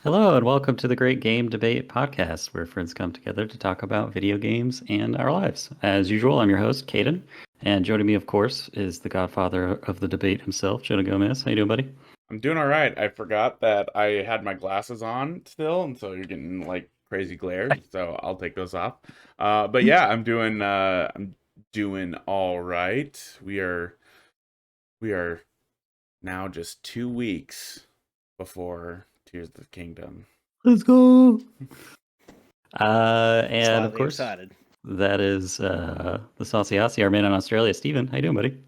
Hello and welcome to the Great Game Debate podcast, where friends come together to talk about video games and our lives. As usual, I'm your host, Caden, and joining me, of course, is the godfather of the debate himself, Jonah Gomez. How you doing, buddy? I'm doing all right. I forgot that I had my glasses on still, and so you're getting like crazy glares. So I'll take those off. But yeah, I'm doing all right. We are now just 2 weeks before Tears of the Kingdom. Let's go. And Slightly of course, excited. that is the Saucy Aussie, our man in Australia, Steven. How you doing, buddy?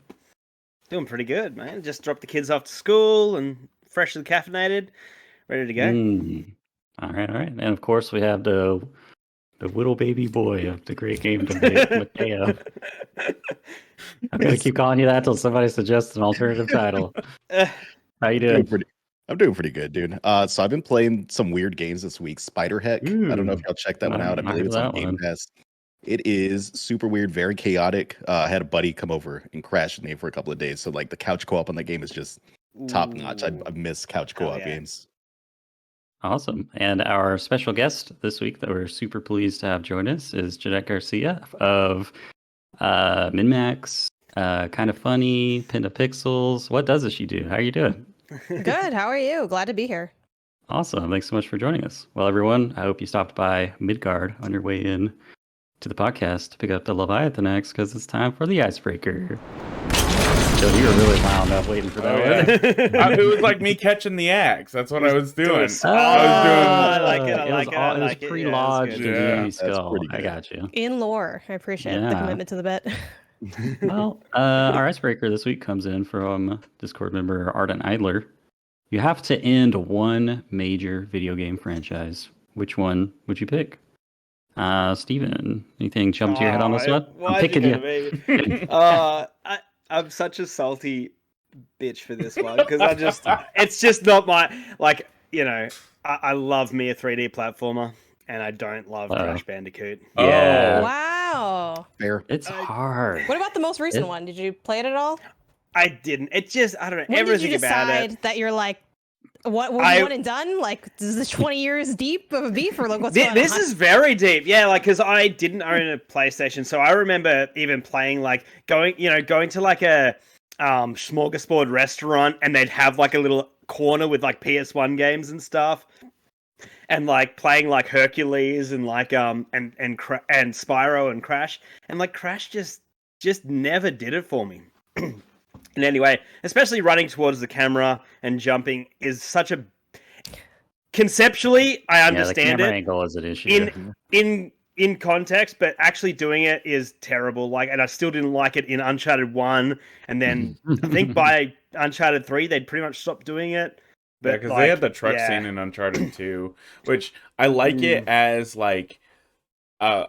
Doing pretty good, man. Just dropped the kids off to school and freshly caffeinated, ready to go. All right. And of course, we have the little baby boy of the Great Game Debate, Mateo. I'm going to keep calling you that till somebody suggests an alternative title. How you doing? I'm doing pretty good, dude. So I've been playing some weird games this week. Spider Heck. I don't know if y'all checked that one out. I believe it's on Game Pass. It is super weird, very chaotic. I had a buddy come over and crash the game for a couple of days. So like the couch co-op on that game is just top notch. I miss couch co-op games. Awesome. And our special guest this week that we're super pleased to have join us is Janet Garcia of MinMax, Kind of Funny, Pin to Pixels. What does she do? How are you doing? Good. How are you? Glad to be here. Awesome. Thanks so much for joining us. Well, everyone, I hope you stopped by Midgard on your way in to the podcast to pick up the Leviathan axe because it's time for the icebreaker. So you were really wound up waiting for that. It was like me catching the axe. That's what I was doing. I like it. It was pre-lodged in the enemy skull. I got you. In lore. I appreciate the commitment to the bet. Well, our icebreaker this week comes in from Discord member Ardent Idler. You have to end one major video game franchise. Which one would you pick? Steven, anything jump to your head on this one? I'm picking you. I'm such a salty bitch for this one because it's just not my, I love me a 3D platformer and I don't love Crash Bandicoot. Yeah. Wow. Fair. It's hard. What about the most recent one? Did you play it at all? I didn't. It just, I don't know, when everything did you about decide it. that you're like, what, were you one and done? Like, is this 20 years deep of beef or like what's going on? This is very deep. Yeah, like, because I didn't own a PlayStation, so I remember even playing, like, going to like a smorgasbord restaurant and they'd have like a little corner with like PS1 games and stuff. And like playing like Hercules and like and Spyro and Crash. And like Crash just never did it for me. And anyway, especially running towards the camera and jumping is such a conceptually I understand the camera angle is an issue. In context, but actually doing it is terrible. Like, and I still didn't like it in Uncharted 1, and then I think by Uncharted 3 they'd pretty much stopped doing it. But yeah, because they had the truck scene in Uncharted 2, which I like it as like a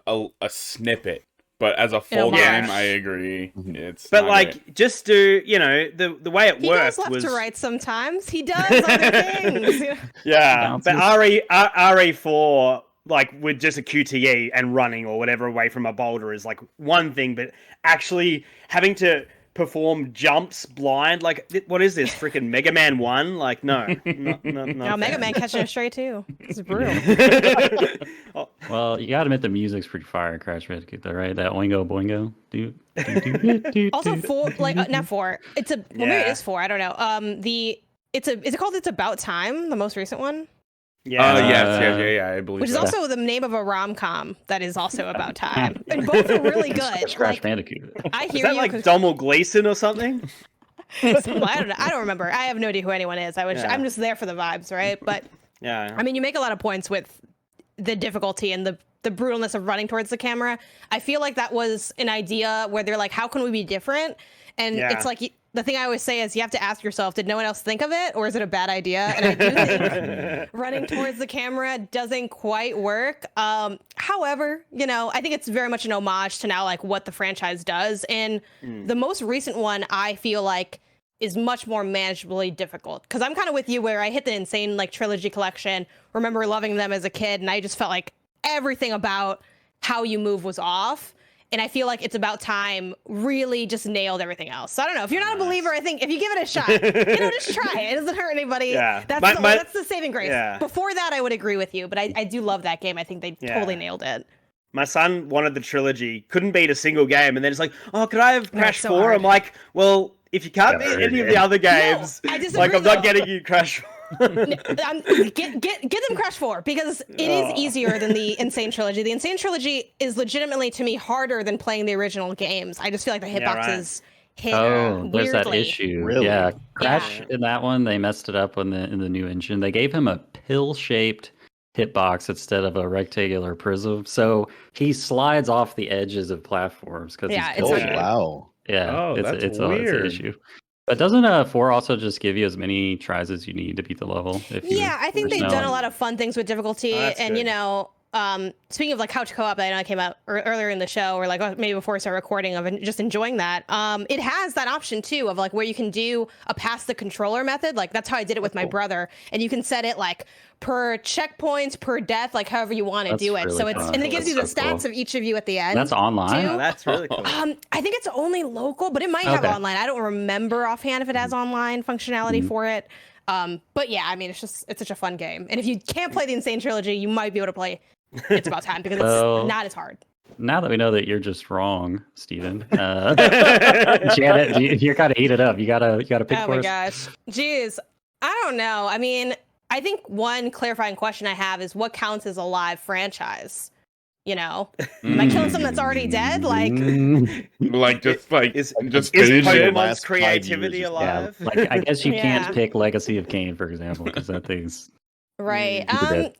snippet. But as a full game, I agree. It's but like, great. Just do the way it worked. He does left to right sometimes. He does other things. Yeah, but RE4 like with just a QTE and running or whatever away from a boulder is like one thing, but actually having to perform jumps blind, like what is this freaking Mega Man 1? Like no. Mega Man catching a stray too. It's brutal. Well, you gotta admit the music's pretty fire in Crash Bandicoot though, right? That Oingo Boingo. Also 4, like not 4. Maybe it is 4. I don't know. Is it called It's About Time? The most recent one. Yeah. Yeah. I believe. Which is also the name of a rom-com that is also about time, and both are really good. Crash Bandicoot. I hear is that you. Like Donald Gleason or something? I don't know. I don't remember. I have no idea who anyone is. I'm just there for the vibes, right? But yeah, I mean, you make a lot of points with the difficulty and the brutalness of running towards the camera. I feel like that was an idea where they're like, how can we be different? And it's like the thing I always say is you have to ask yourself, did no one else think of it, or is it a bad idea? And I do think running towards the camera doesn't quite work. However, I think it's very much an homage to now like what the franchise does. And the most recent one, I feel like, is much more manageably difficult. Because I'm kind of with you where I hit the insane like trilogy collection, remember loving them as a kid, and I just felt like everything about how you move was off. And I feel like It's About Time really just nailed everything else. So I don't know. If you're not a believer, I think if you give it a shot, just try it. It doesn't hurt anybody. Yeah. That's the saving grace. Yeah. Before that, I would agree with you, but I do love that game. I think they totally nailed it. My son wanted the trilogy, couldn't beat a single game, and then it's like, oh, could I have Crash 4? hard. I'm like, well, if you can't beat any of the other games, I disagree, I'm not getting you Crash 4. Get them Crash 4 because it is easier than the Insane Trilogy. The Insane Trilogy is legitimately, to me, harder than playing the original games. I just feel like the hitboxes hit there's that weirdly. issue. Really? Yeah, Crash in that one, they messed it up in the new engine. They gave him a pill-shaped hitbox instead of a rectangular prism, so he slides off the edges of platforms because he's pill-shaped. Wow. Yeah, that's it's weird. an issue. But doesn't 4 also just give you as many tries as you need to beat the level? I think they've done a lot of fun things with difficulty, and good. speaking of like couch co-op, I know I came out earlier in the show, or like maybe before we start recording, of just enjoying that. It has that option too of like where you can do a pass the controller method. Like that's how I did it with my brother, and you can set it like per checkpoints, per death, like however you want to do it. Really so it's fun. and it gives you the stats of each of you at the end. That's online. Oh, that's really cool. I think it's only local, but it might have online. I don't remember offhand if it has online functionality for it. But yeah, I mean, it's such a fun game. And if you can't play the Insane Trilogy, you might be able to play It's About Time because it's not as hard. Now that we know that you're just wrong, Steven, Janet, you're kind of heated up. You gotta pick Oh for my us. gosh. Jeez. I don't know. I mean, I think one clarifying question I have is what counts as a live franchise? Am I killing something that's already dead? Like, just Is finish it. Pokemon's Last 5 creativity years. alive? Yeah, like I guess you Yeah. can't pick Legacy of Kain, for example, because that thing's right. super dead.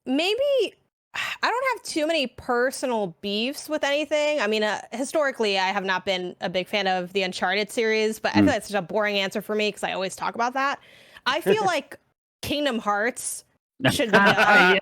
Maybe I don't have too many personal beefs with anything. I mean, historically, I have not been a big fan of the Uncharted series, but I feel that's such a boring answer for me because I always talk about that. I feel like Kingdom Hearts should be Yes.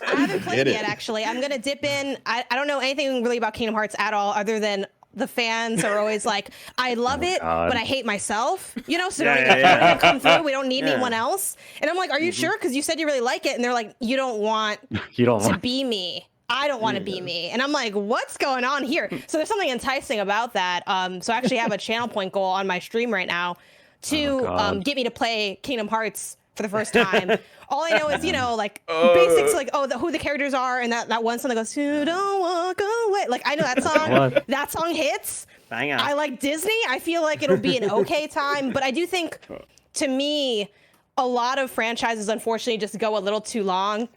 I haven't played Get it it. yet, actually. I'm going to dip in. I don't know anything really about Kingdom Hearts at all, other than the fans are always like, I love it, God. but I hate myself. So Yeah, don't yeah, even come through. We don't need Yeah. anyone else. And I'm like, are you sure? Because you said you really like it. And they're like, you don't want You don't to want. be me. I don't want to be me. And I'm like, what's going on here? So there's something enticing about that. So I actually have a channel point goal on my stream right now to God. get me to play Kingdom Hearts for the first time. All I know is, basics like, who the characters are, and that one song that goes, "You don't walk away." Like, I know that song. What? That song hits. Banger. I like Disney. I feel like it'll be an okay time, but I do think, to me, a lot of franchises unfortunately just go a little too long.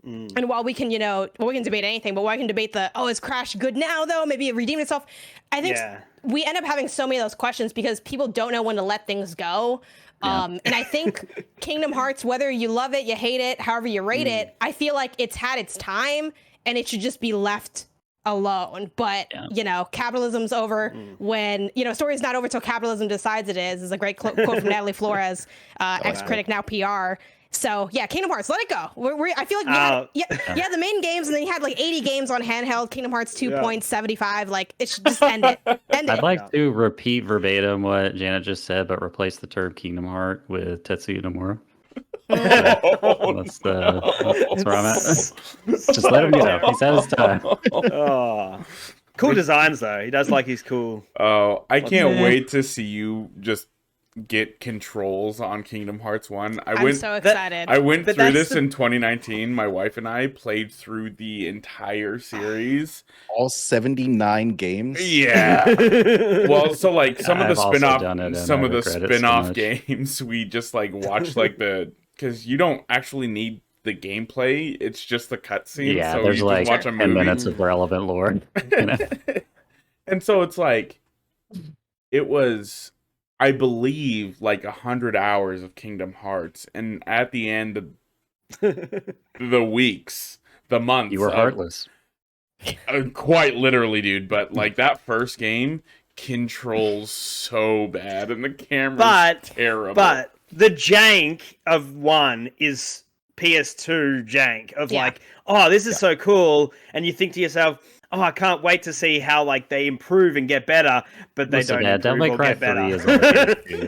And while we can, we can debate anything, but while I can debate is Crash good now though? Maybe it redeemed itself. I think we end up having so many of those questions because people don't know when to let things go. And I think Kingdom Hearts, whether you love it, you hate it, however you rate it, I feel like it's had its time and it should just be left alone. But capitalism's over when story's not over till capitalism decides it is a great quote from Natalie Flores, ex-critic, now PR. So yeah, Kingdom Hearts, let it go. I feel like we had the main games, and then you had like 80 games on handheld. Kingdom Hearts 2.75, like it should just end it. I'd like to repeat verbatim what Janet just said, but replace the term Kingdom Heart with Tetsuya Nomura. That's where I'm at. Just let him go. He's had his time. Oh. Cool designs though. He does like he's cool. Oh, I can't wait to see you just get controls on Kingdom Hearts 1. I'm so excited. I went But through that's this in 2019. My wife and I played through the entire series. All 79 games. Yeah. Well, so like some of the I've also done it, spin-off and I regret it so spin-off much. games, we just like watch like because you don't actually need the gameplay, it's just the cutscene. Yeah, so there's you like can watch a 10 movie. minutes of relevant lore. And so it's like, it was, I believe, like 100 hours of Kingdom Hearts, and at the end of the weeks, the months, You were heartless. quite literally, dude. But like that first game controls so bad, and the camera's terrible. But the jank of 1 is PS2 jank of like, oh, this is so cool, and you think to yourself, oh, I can't wait to see how like they improve and get better, but they don't improve or get better.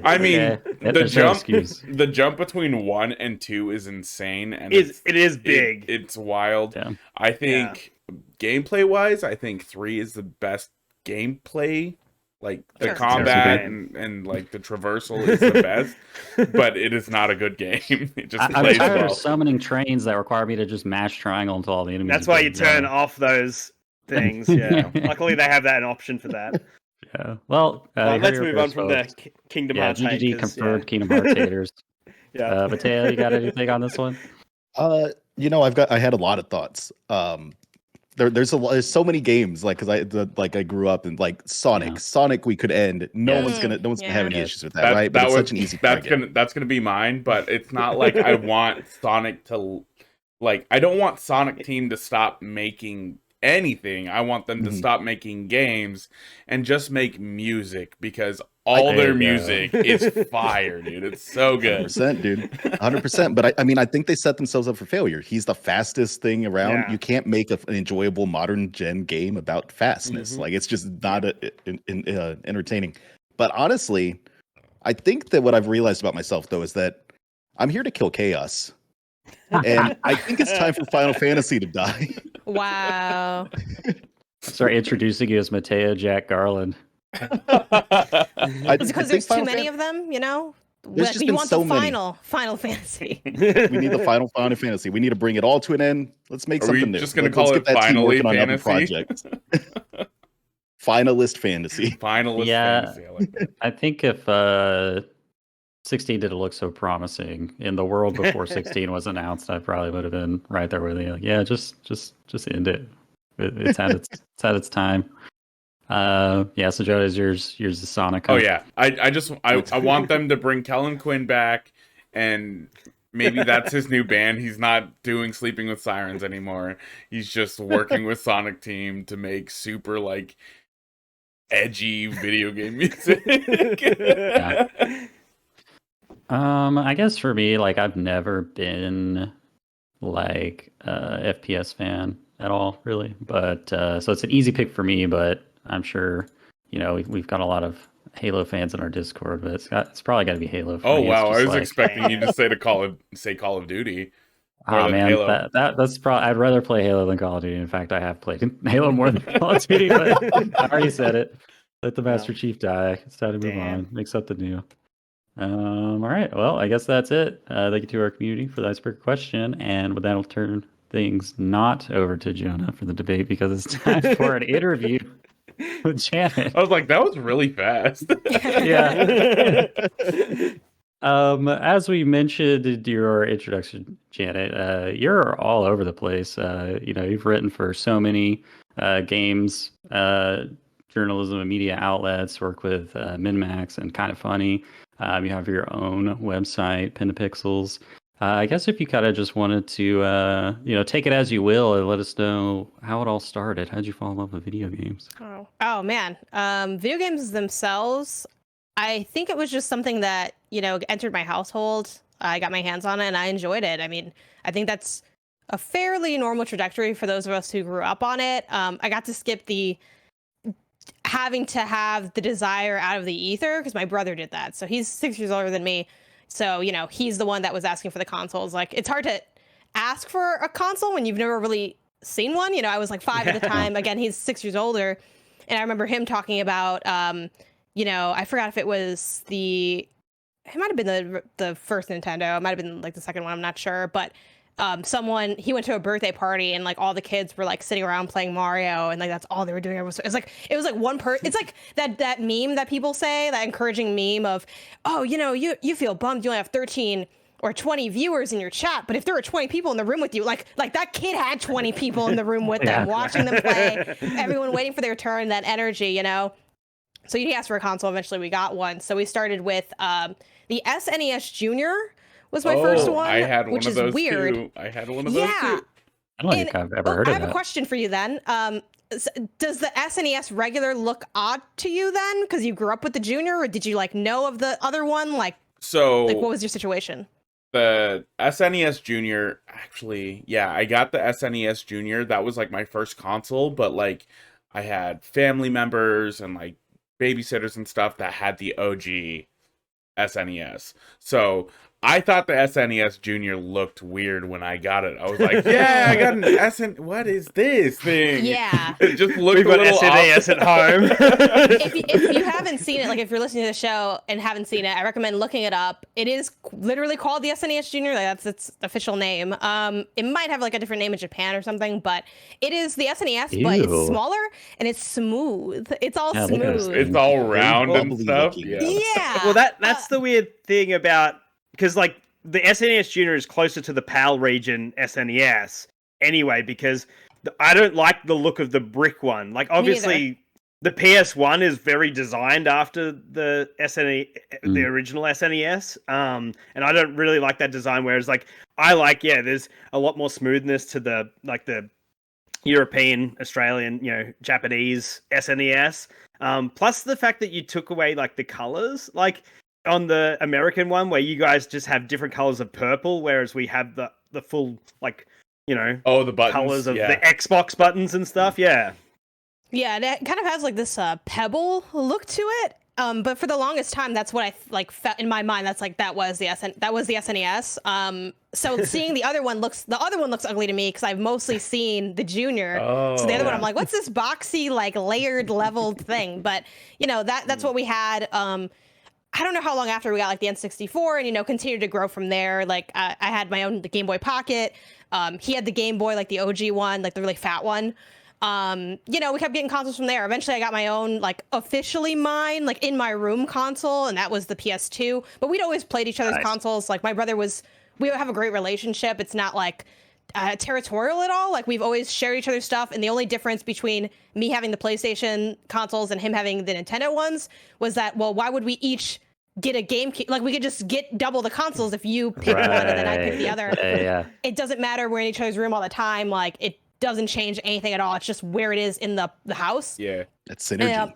I mean, the jump between 1 and 2 is insane, and it is big. It's wild. Yeah. I think gameplay wise, I think 3 is the best gameplay. Like the combat and like the traversal is the best, but it is not a good game. It just plays well. I'm tired of summoning trains that require me to just mash triangle until all the enemies. That's why you turn off those things. Yeah. Luckily, they have an option for that. Yeah. Well, let's move on from the Kingdom Hearts. GGG confirmed Kingdom Hearts haters. Yeah. Mateo, you got anything on this one? I had a lot of thoughts. There's so many games because I grew up in like Sonic we could end. No one's gonna have any issues with that, right? But it's such an easy that's gonna be mine, but it's not like I want Sonic to I don't want Sonic Team to stop making anything. I want them to stop making games and just make music, because all their music is fire, dude. It's so good. 100%, dude. 100%. But I think they set themselves up for failure. He's the fastest thing around. Yeah. You can't make an enjoyable modern gen game about fastness. Like, it's just not entertaining. But honestly, I think that what I've realized about myself, though, is that I'm here to kill chaos. And I think it's time for Final Fantasy to die. Wow. Start introducing you as Mateo Jack Garland. It's because there's too many of them, you know? You want the Final Fantasy. We need the Final Fantasy. We need to bring it all to an end. Let's make something new. Just going to call it Finally Fantasy? Finalist Fantasy. Fantasy. I like that. I think if 16 didn't look so promising in the world before 16 was announced, I probably would have been right there with you. Like, yeah, just end it. It's had its time. So Jonah, is yours the Sonic? Oh yeah, I want them to bring Kellen Quinn back, and maybe that's his new band. He's not doing Sleeping with Sirens anymore. He's just working with Sonic Team to make super edgy video game music. Yeah. I guess for me, I've never been a FPS fan at all, really. But so it's an easy pick for me. But I'm sure we've got a lot of Halo fans in our Discord. But it's probably got to be Halo. Oh wow, I was expecting you to say Call of Duty. Oh man, that's probably. I'd rather play Halo than Call of Duty. In fact, I have played Halo more than Call of Duty. But I already said it. Let the Master Chief die. It's time to move on. Make something new. All right. Well, I guess that's it. Thank you to our community for the icebreaker question, and with that, I'll turn things not over to Jonah for the debate, because it's time for an interview with Janet. I was like, that was really fast. Yeah. As we mentioned in your introduction, Janet, you're all over the place. You've written for so many games, journalism and media outlets, work with MinMax and Kind of Funny. You have your own website, Pin to Pixels. I guess if you kind of just wanted to, take it as you will and let us know how it all started. How did you fall in love with video games? Oh man. Video games themselves, I think it was just something that, entered my household. I got my hands on it and I enjoyed it. I mean, I think that's a fairly normal trajectory for those of us who grew up on it. I got to skip the having to have the desire out of the ether, because my brother did that. So he's 6 years older than me. So, he's the one that was asking for the consoles. It's hard to ask for a console when you've never really seen one. I was 5 at the time. Again, he's 6 years older. And I remember him talking about, I forgot if it might have been the first Nintendo. It might have been the second one. I'm not sure. But he went to a birthday party and all the kids were sitting around playing Mario, and that's all they were doing. It was one person. It's that meme that people say, that encouraging meme of, oh, you feel bummed you only have 13 or 20 viewers in your chat, but if there were 20 people in the room with you, like that kid had 20 people in the room with them, watching them play, everyone waiting for their turn, that energy, So he asked for a console. Eventually we got one. So we started with the SNES Junior was my first one. I had one which of is those weird. too. I had one of those too. I don't think I've ever heard of that. I have a question for you then. Does the SNES regular look odd to you then? Because you grew up with the Junior, or did you know of the other one? What was your situation? The SNES Junior, actually, yeah, I got the SNES Junior. That was like my first console, but like I had family members and like babysitters and stuff that had the OG SNES. So I thought the SNES Junior looked weird when I got it. I was like, yeah, I got an SN. What is this thing? Yeah. It just looked We've a got little SNES at home. If you haven't seen it, like if you're listening to the show and haven't seen it, I recommend looking it up. It is literally called the SNES Junior. Like that's its official name. It might have like a different name in Japan or something, but it is the SNES, but it's smaller and it's smooth. It's all smooth. It's all round and bubbly stuff. looking, Yeah. Well, that's the weird thing about, because like the SNES Junior is closer to the PAL region SNES anyway, because I don't like the look of the brick one. Like obviously the PS1 is very designed after the the original SNES, and I don't really like that design. Whereas like I like, there's a lot more smoothness to the European, Australian, Japanese SNES. Plus the fact that you took away like the colors, like on the American one where you guys just have different colors of purple, whereas we have the full like the buttons, colors of the Xbox buttons and stuff. Yeah, it kind of has like this pebble look to it. But for the longest time, that's what I like felt in my mind. That's like that was the SNES. So seeing the other one looks ugly to me because I've mostly seen the Junior. So the other one, I'm like, what's this boxy like layered leveled thing? But that's what we had. I don't know how long after we got like the N64 and continued to grow from there. Like I had my own Game Boy Pocket. He had the Game Boy, like the OG one, like the really fat one. We kept getting consoles from there. Eventually I got my own, like officially mine, like in my room console, and that was the PS2. But we'd always played each other's consoles. Like my brother we have a great relationship. It's not like territorial at all. Like we've always shared each other's stuff. And the only difference between me having the PlayStation consoles and him having the Nintendo ones was that, well, why would we each get a GameCube? Like we could just get double the consoles if you pick one and then I pick the other. Yeah. It doesn't matter. We're in each other's room all the time. Like it doesn't change anything at all. It's just where it is in the house. Yeah. That's synergy.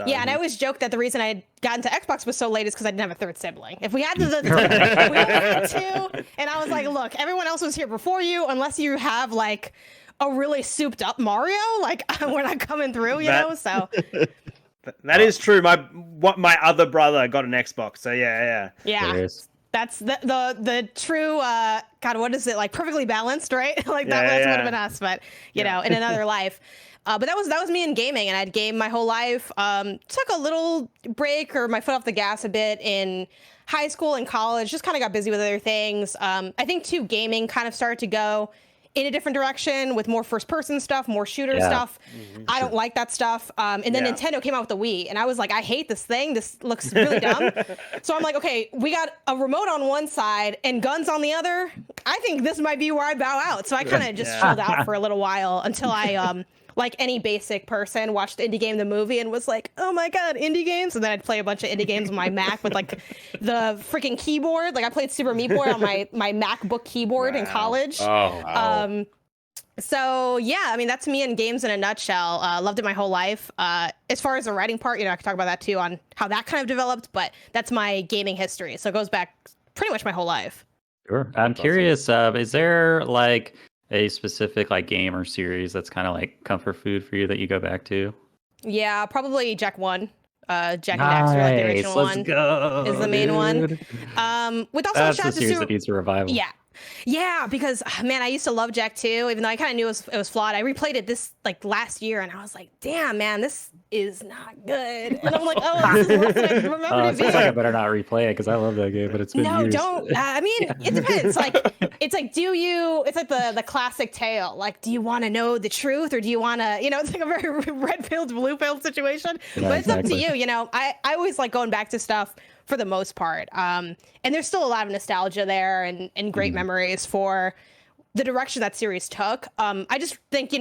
Yeah, and I always joke that the reason I had gotten to Xbox was so late is because I didn't have a third sibling. If we had we had two, and I was like, look, everyone else was here before you, unless you have like a really souped up Mario, like we're not coming through, so. That is true. My other brother got an Xbox, so yeah. That's the true God, what is it, like perfectly balanced, right? Like that would have been us, but in another life. But that was me in gaming, and I'd game my whole life. Took a little break or my foot off the gas a bit in high school and college. Just kind of got busy with other things. I think too, gaming kind of started to go in a different direction with more first-person stuff, more shooter stuff. I don't like that stuff. And then Nintendo came out with the Wii, and I was like, I hate this thing. This looks really dumb. So I'm like, okay, we got a remote on one side and guns on the other. I think this might be where I bow out. So I kind of just chilled out for a little while until I, like any basic person, watched Indie Game the movie and was like, oh my god, indie games. And then I'd play a bunch of indie games on my Mac with like the freaking keyboard. Like I played Super Meat Boy on my MacBook keyboard in college. So yeah, I mean, that's me in games in a nutshell. Loved it my whole life. As far as the writing part, I could talk about that too, on how that kind of developed, but that's my gaming history. So it goes back pretty much my whole life. Sure. I'm curious, is there like a specific like game or series that's kind of like comfort food for you that you go back to? Yeah, probably Jak 1. Jak and Daxter, like the original one, go, is the main one. With also that's shout the out to series that needs a revival. Yeah, because man, I used to love Jak 2, even though I kind of knew it was flawed. I replayed it this like last year, and I was like, damn, man, this is not good. And I'm like, oh, this is what I remember to be. Sounds like I better not replay it because I love that game, but it's been years. Don't. I mean, it depends. Like, it's like, it's like the classic tale. Like, do you want to know the truth, or do you want to, it's like a very red-pilled, blue-pilled situation. But it's up to you. I always like going back to stuff for the most part. And there's still a lot of nostalgia there and great memories for the direction that series took. I just think,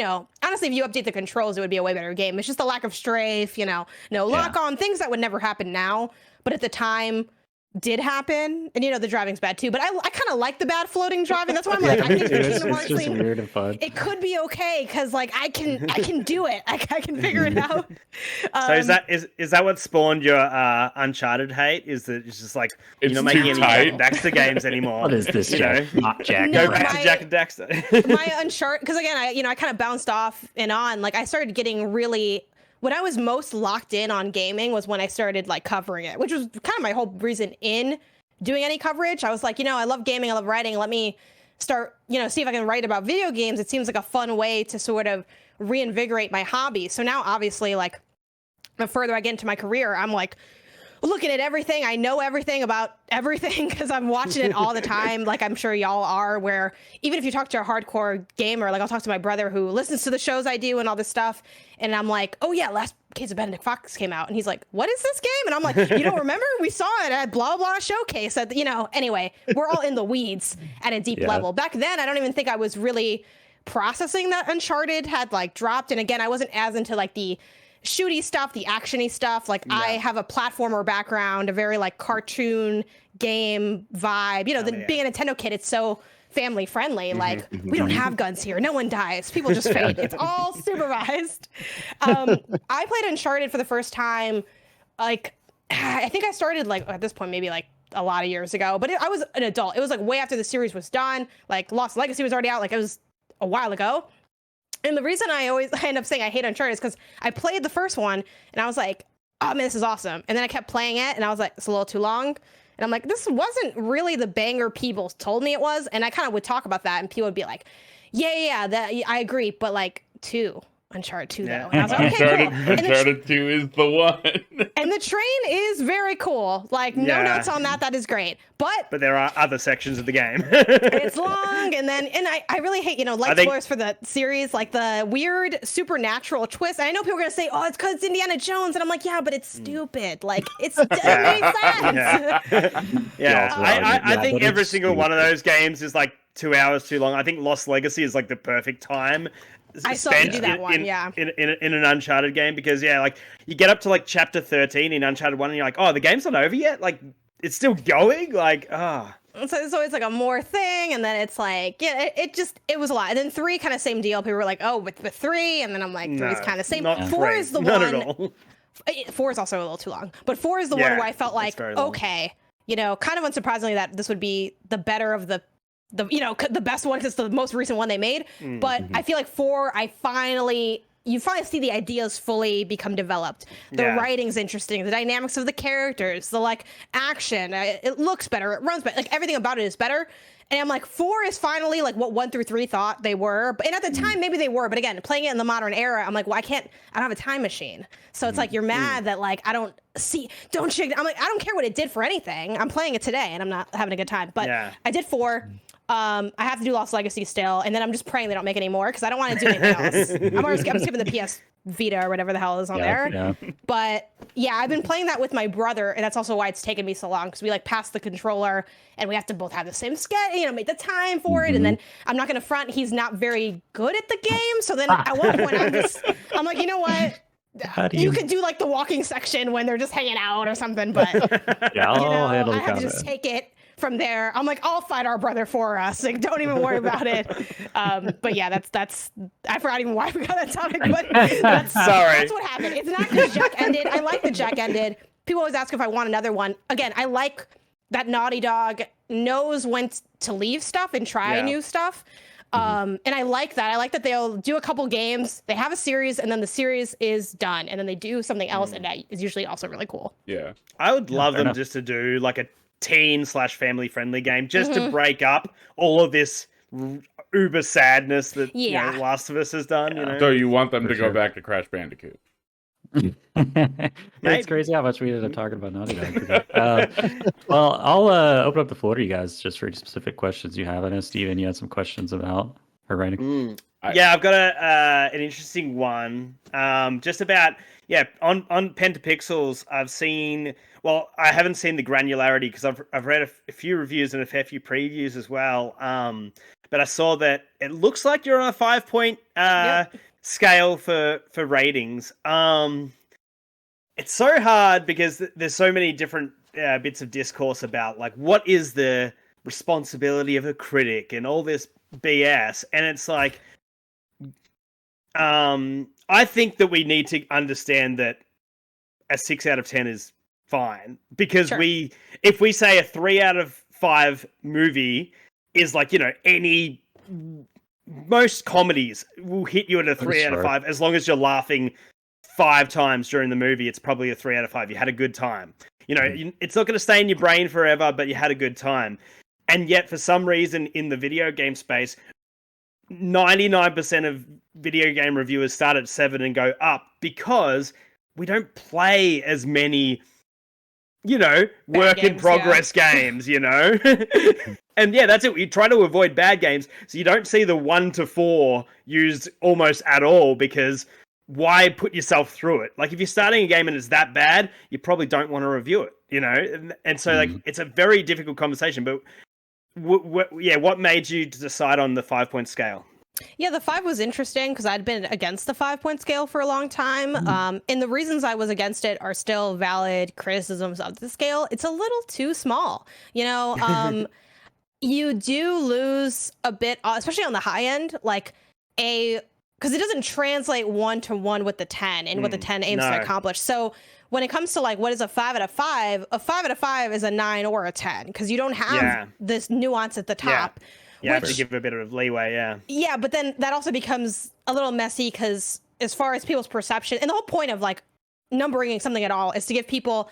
honestly, if you update the controls, it would be a way better game. It's just the lack of strafe, no lock on, things that would never happen now. But at the time, did happen, and the driving's bad too, but I kind of like the bad floating driving. That's why I'm like, I think it's just weird and fun. It could be okay because like I can do it. I can figure it out. So is that what spawned your Uncharted hate? Is that it's just like you're not making any Jack and Daxter games anymore? What is this? Not Jack. Go back to Jack and Daxter. My Uncharted, because again, I kind of bounced off and on. Like I started getting really. When I was most locked in on gaming was when I started like covering it, which was kind of my whole reason in doing any coverage. I was like, I love gaming, I love writing. Let me start, see if I can write about video games. It seems like a fun way to sort of reinvigorate my hobby. So now obviously like the further I get into my career, I'm like looking at everything. I know everything about everything because I'm watching it all the time. Like I'm sure y'all are, where even if you talk to a hardcore gamer, like I'll talk to my brother who listens to the shows I do and all this stuff. And I'm like, oh yeah, last Case of Benedict Fox came out. And he's like, what is this game? And I'm like, you don't remember? We saw it at blah, blah showcase. Anyway, we're all in the weeds at a deep level. Back then, I don't even think I was really processing that Uncharted had like dropped. And again, I wasn't as into like the shooty stuff, the actiony stuff. Like I have a platformer background, a very like cartoon game vibe. Being a Nintendo kid, it's so family friendly. Like we don't have guns here. No one dies. People just faint. It's all supervised. I played Uncharted for the first time. Like I think I started like at this point maybe like a lot of years ago, but I was an adult. It was like way after the series was done. Like Lost Legacy was already out. Like it was a while ago. And the reason I end up saying I hate Uncharted is because I played the first one and I was like, oh man, this is awesome. And then I kept playing it and I was like, it's a little too long. And I'm like, this wasn't really the banger people told me it was. And I kind of would talk about that and people would be like, yeah, I agree. But like Uncharted 2 though. And I was like, okay, cool. Uncharted 2 is the one. And the train is very cool. Like no notes on that. That is great. But there are other sections of the game. It's long, and I really hate, light spoilers for the series, like the weird supernatural twist. And I know people are gonna say, oh, it's because it's Indiana Jones, and I'm like, yeah, but it's stupid. Like it doesn't make sense. I think every single one of those games is like 2 hours too long. I think Lost Legacy is like the perfect time. I saw you do that one, in an Uncharted game because like you get up to like chapter 13 in Uncharted 1 and you're like, oh, the game's not over yet? Like it's still going? Like, So it's always like a more thing, and then it's like, it was a lot. And then 3 kind of same deal. People were like, oh, with 3, and then I'm like, 3 is kind of same. 4 is the one. At all. 4 is also a little too long, but 4 is the one where I felt like, okay, kind of unsurprisingly that this would be the better of the best one because it's the most recent one they made. But I feel like 4, you finally see the ideas fully become developed. The writing's interesting, the dynamics of the characters, the like action. It looks better, it runs better, like everything about it is better. And I'm like, 4 is finally like what 1 through 3 thought they were. And at the time, maybe they were. But again, playing it in the modern era, I'm like, well, I don't have a time machine. So it's like, you're mad that like, I'm like, I don't care what it did for anything. I'm playing it today and I'm not having a good time. But I did 4. I have to do Lost Legacy still, and then I'm just praying they don't make any more because I don't want to do anything else. I'm skipping the PS Vita or whatever the hell is on there. Yeah. But yeah, I've been playing that with my brother, and that's also why it's taken me so long because we like pass the controller and we have to both have the same schedule, make the time for it. And then I'm not gonna front, he's not very good at the game. So then at one point I'm like, you know what? You could do like the walking section when they're just hanging out or something, but I have to just take it from there. I'm like, I'll fight our brother for us. Like, don't even worry about it. But yeah, that's. I forgot even why we got that topic. But that's what happened. It's not because Jack ended. I like that Jack ended. People always ask if I want another one. Again, I like that Naughty Dog knows when to leave stuff and try new stuff. And I like that. I like that they'll do a couple games, they have a series, and then the series is done, and then they do something else, and that is usually also really cool. Yeah, I would love them just to do like a teen/family friendly game just to break up all of this uber sadness that Last of Us has done. So you want them to go back to Crash Bandicoot? It's crazy how much we ended up talking about Naughty Dog. Well, I'll open up the floor to you guys just for any specific questions you have. I know, Steven, you had some questions about her writing. I've got an interesting one. Just about on Pentapixels. I've seen. Well, I haven't seen the granularity because I've read a few reviews and a fair few previews as well. But I saw that it looks like you're on a 5-point scale for ratings. It's so hard because there's so many different bits of discourse about like what is the responsibility of a critic and all this BS, and it's like, I think that we need to understand that a 6 out of 10 is fine, because if we say a 3 out of 5 movie is like, most comedies will hit you at a 3 out of 5 as long as you're laughing 5 times during the movie. It's probably a 3 out of 5. You had a good time. It's not going to stay in your brain forever, but you had a good time. And yet, for some reason, in the video game space, 99% of video game reviewers start at 7 and go up, because we don't play as many, work in progress games, And that's it. We try to avoid bad games. So you don't see the 1 to 4 used almost at all, because why put yourself through it? Like, if you're starting a game and it's that bad, you probably don't want to review it, And so it's a very difficult conversation, but what made you decide on the 5-point scale? Yeah, the 5 was interesting because I'd been against the 5-point scale for a long time. And the reasons I was against it are still valid criticisms of the scale. It's a little too small. You do lose a bit, especially on the high end, because it doesn't translate 1-to-1 with the 10 and what the 10 aims to accomplish. So when it comes to what is a 5 out of 5, a 5 out of 5 is a 9 or a 10, because you don't have this nuance at the top. You have to give it a bit of leeway, Yeah, but then that also becomes a little messy, because as far as people's perception, and the whole point of numbering something at all is to give people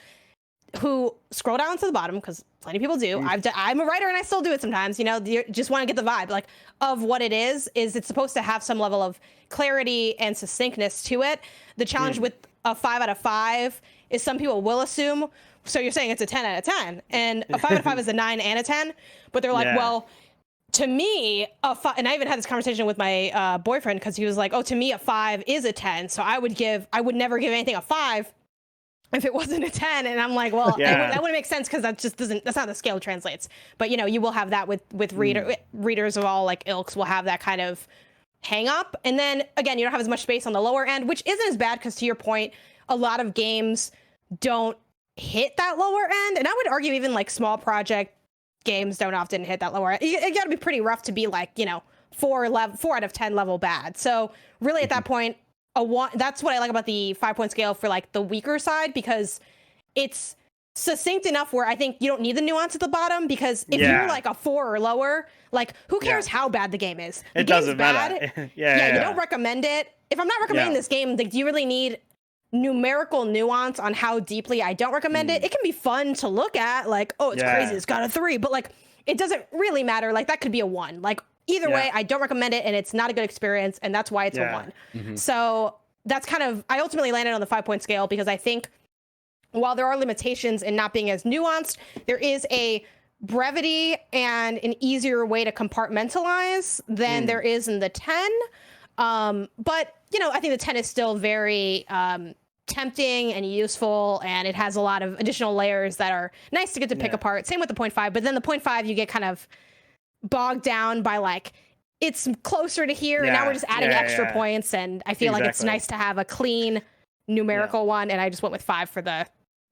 who scroll down to the bottom, because plenty of people do. I'm a writer and I still do it sometimes. You just want to get the vibe of what it is it's supposed to have some level of clarity and succinctness to it. The challenge with a 5 out of 5 is some people will assume. So you're saying it's a 10 out of 10, and a 5 out of 5 is a 9 and a 10, but they're like, well, to me, and I even had this conversation with my boyfriend, because he was like, oh, to me, a 5 is a 10. So I would never give anything a 5 if it wasn't a 10. And I'm like, well, that wouldn't make sense, because that's not how the scale translates. But, you will have that with readers of all ilks will have that kind of hang up. And then again, you don't have as much space on the lower end, which isn't as bad, because to your point, a lot of games don't hit that lower end. And I would argue even small project games don't often hit that lower end. It got to be pretty rough to be 4 out of 10 level bad. So really at that point, a 1, that's what I like about the 5-point scale for the weaker side, because it's succinct enough where I think you don't need the nuance at the bottom, because if you're a 4 or lower, who cares how bad the game is? The it doesn't matter. You don't recommend it. If I'm not recommending this game, do you really need numerical nuance on how deeply I don't recommend it? It can be fun to look at, oh, it's crazy, it's got a 3, but it doesn't really matter. That could be a 1. Either way, I don't recommend it, and it's not a good experience, and that's why it's a 1. So that's kind of, I ultimately landed on the 5-point scale, because I think while there are limitations in not being as nuanced, there is a brevity and an easier way to compartmentalize than there is in the 10. But I think the 10 is still very tempting and useful, and it has a lot of additional layers that are nice to get to pick apart. Same with the 0.5, but then the 0.5 you get kind of bogged down by it's closer to here, and now we're just adding extra points, and I feel like it's nice to have a clean numerical one, and I just went with 5 for the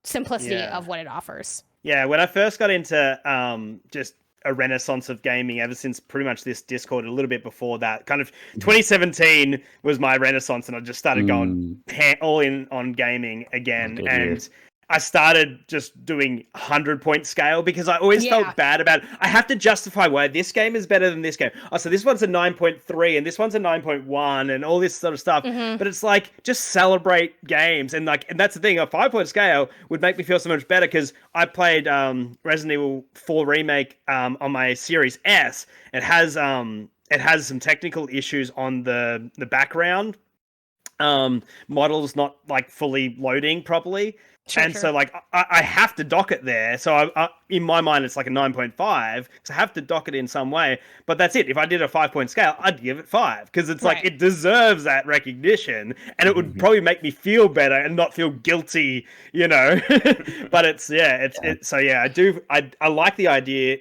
simplicity of what it offers. Yeah, when I first got into just a renaissance of gaming, ever since pretty much this Discord, a little bit before that, kind of 2017 was my renaissance, and I just started going all in on gaming again. And I started just doing 100-point scale, because I always felt bad about it. I have to justify why this game is better than this game. Oh, so this one's a 9.3 and this one's a 9.1 and all this sort of stuff. But it's just celebrate games. And that's the thing. A 5-point scale would make me feel so much better, because I played Resident Evil 4 Remake on my Series S. It has some technical issues on the background. Models not fully loading properly. So I have to dock it there. So I in my mind, it's a 9.5, because I have to dock it in some way. But that's it. If I did a 5-point scale, I'd give it 5, because it's it deserves that recognition, and it would probably make me feel better and not feel guilty, But I like the idea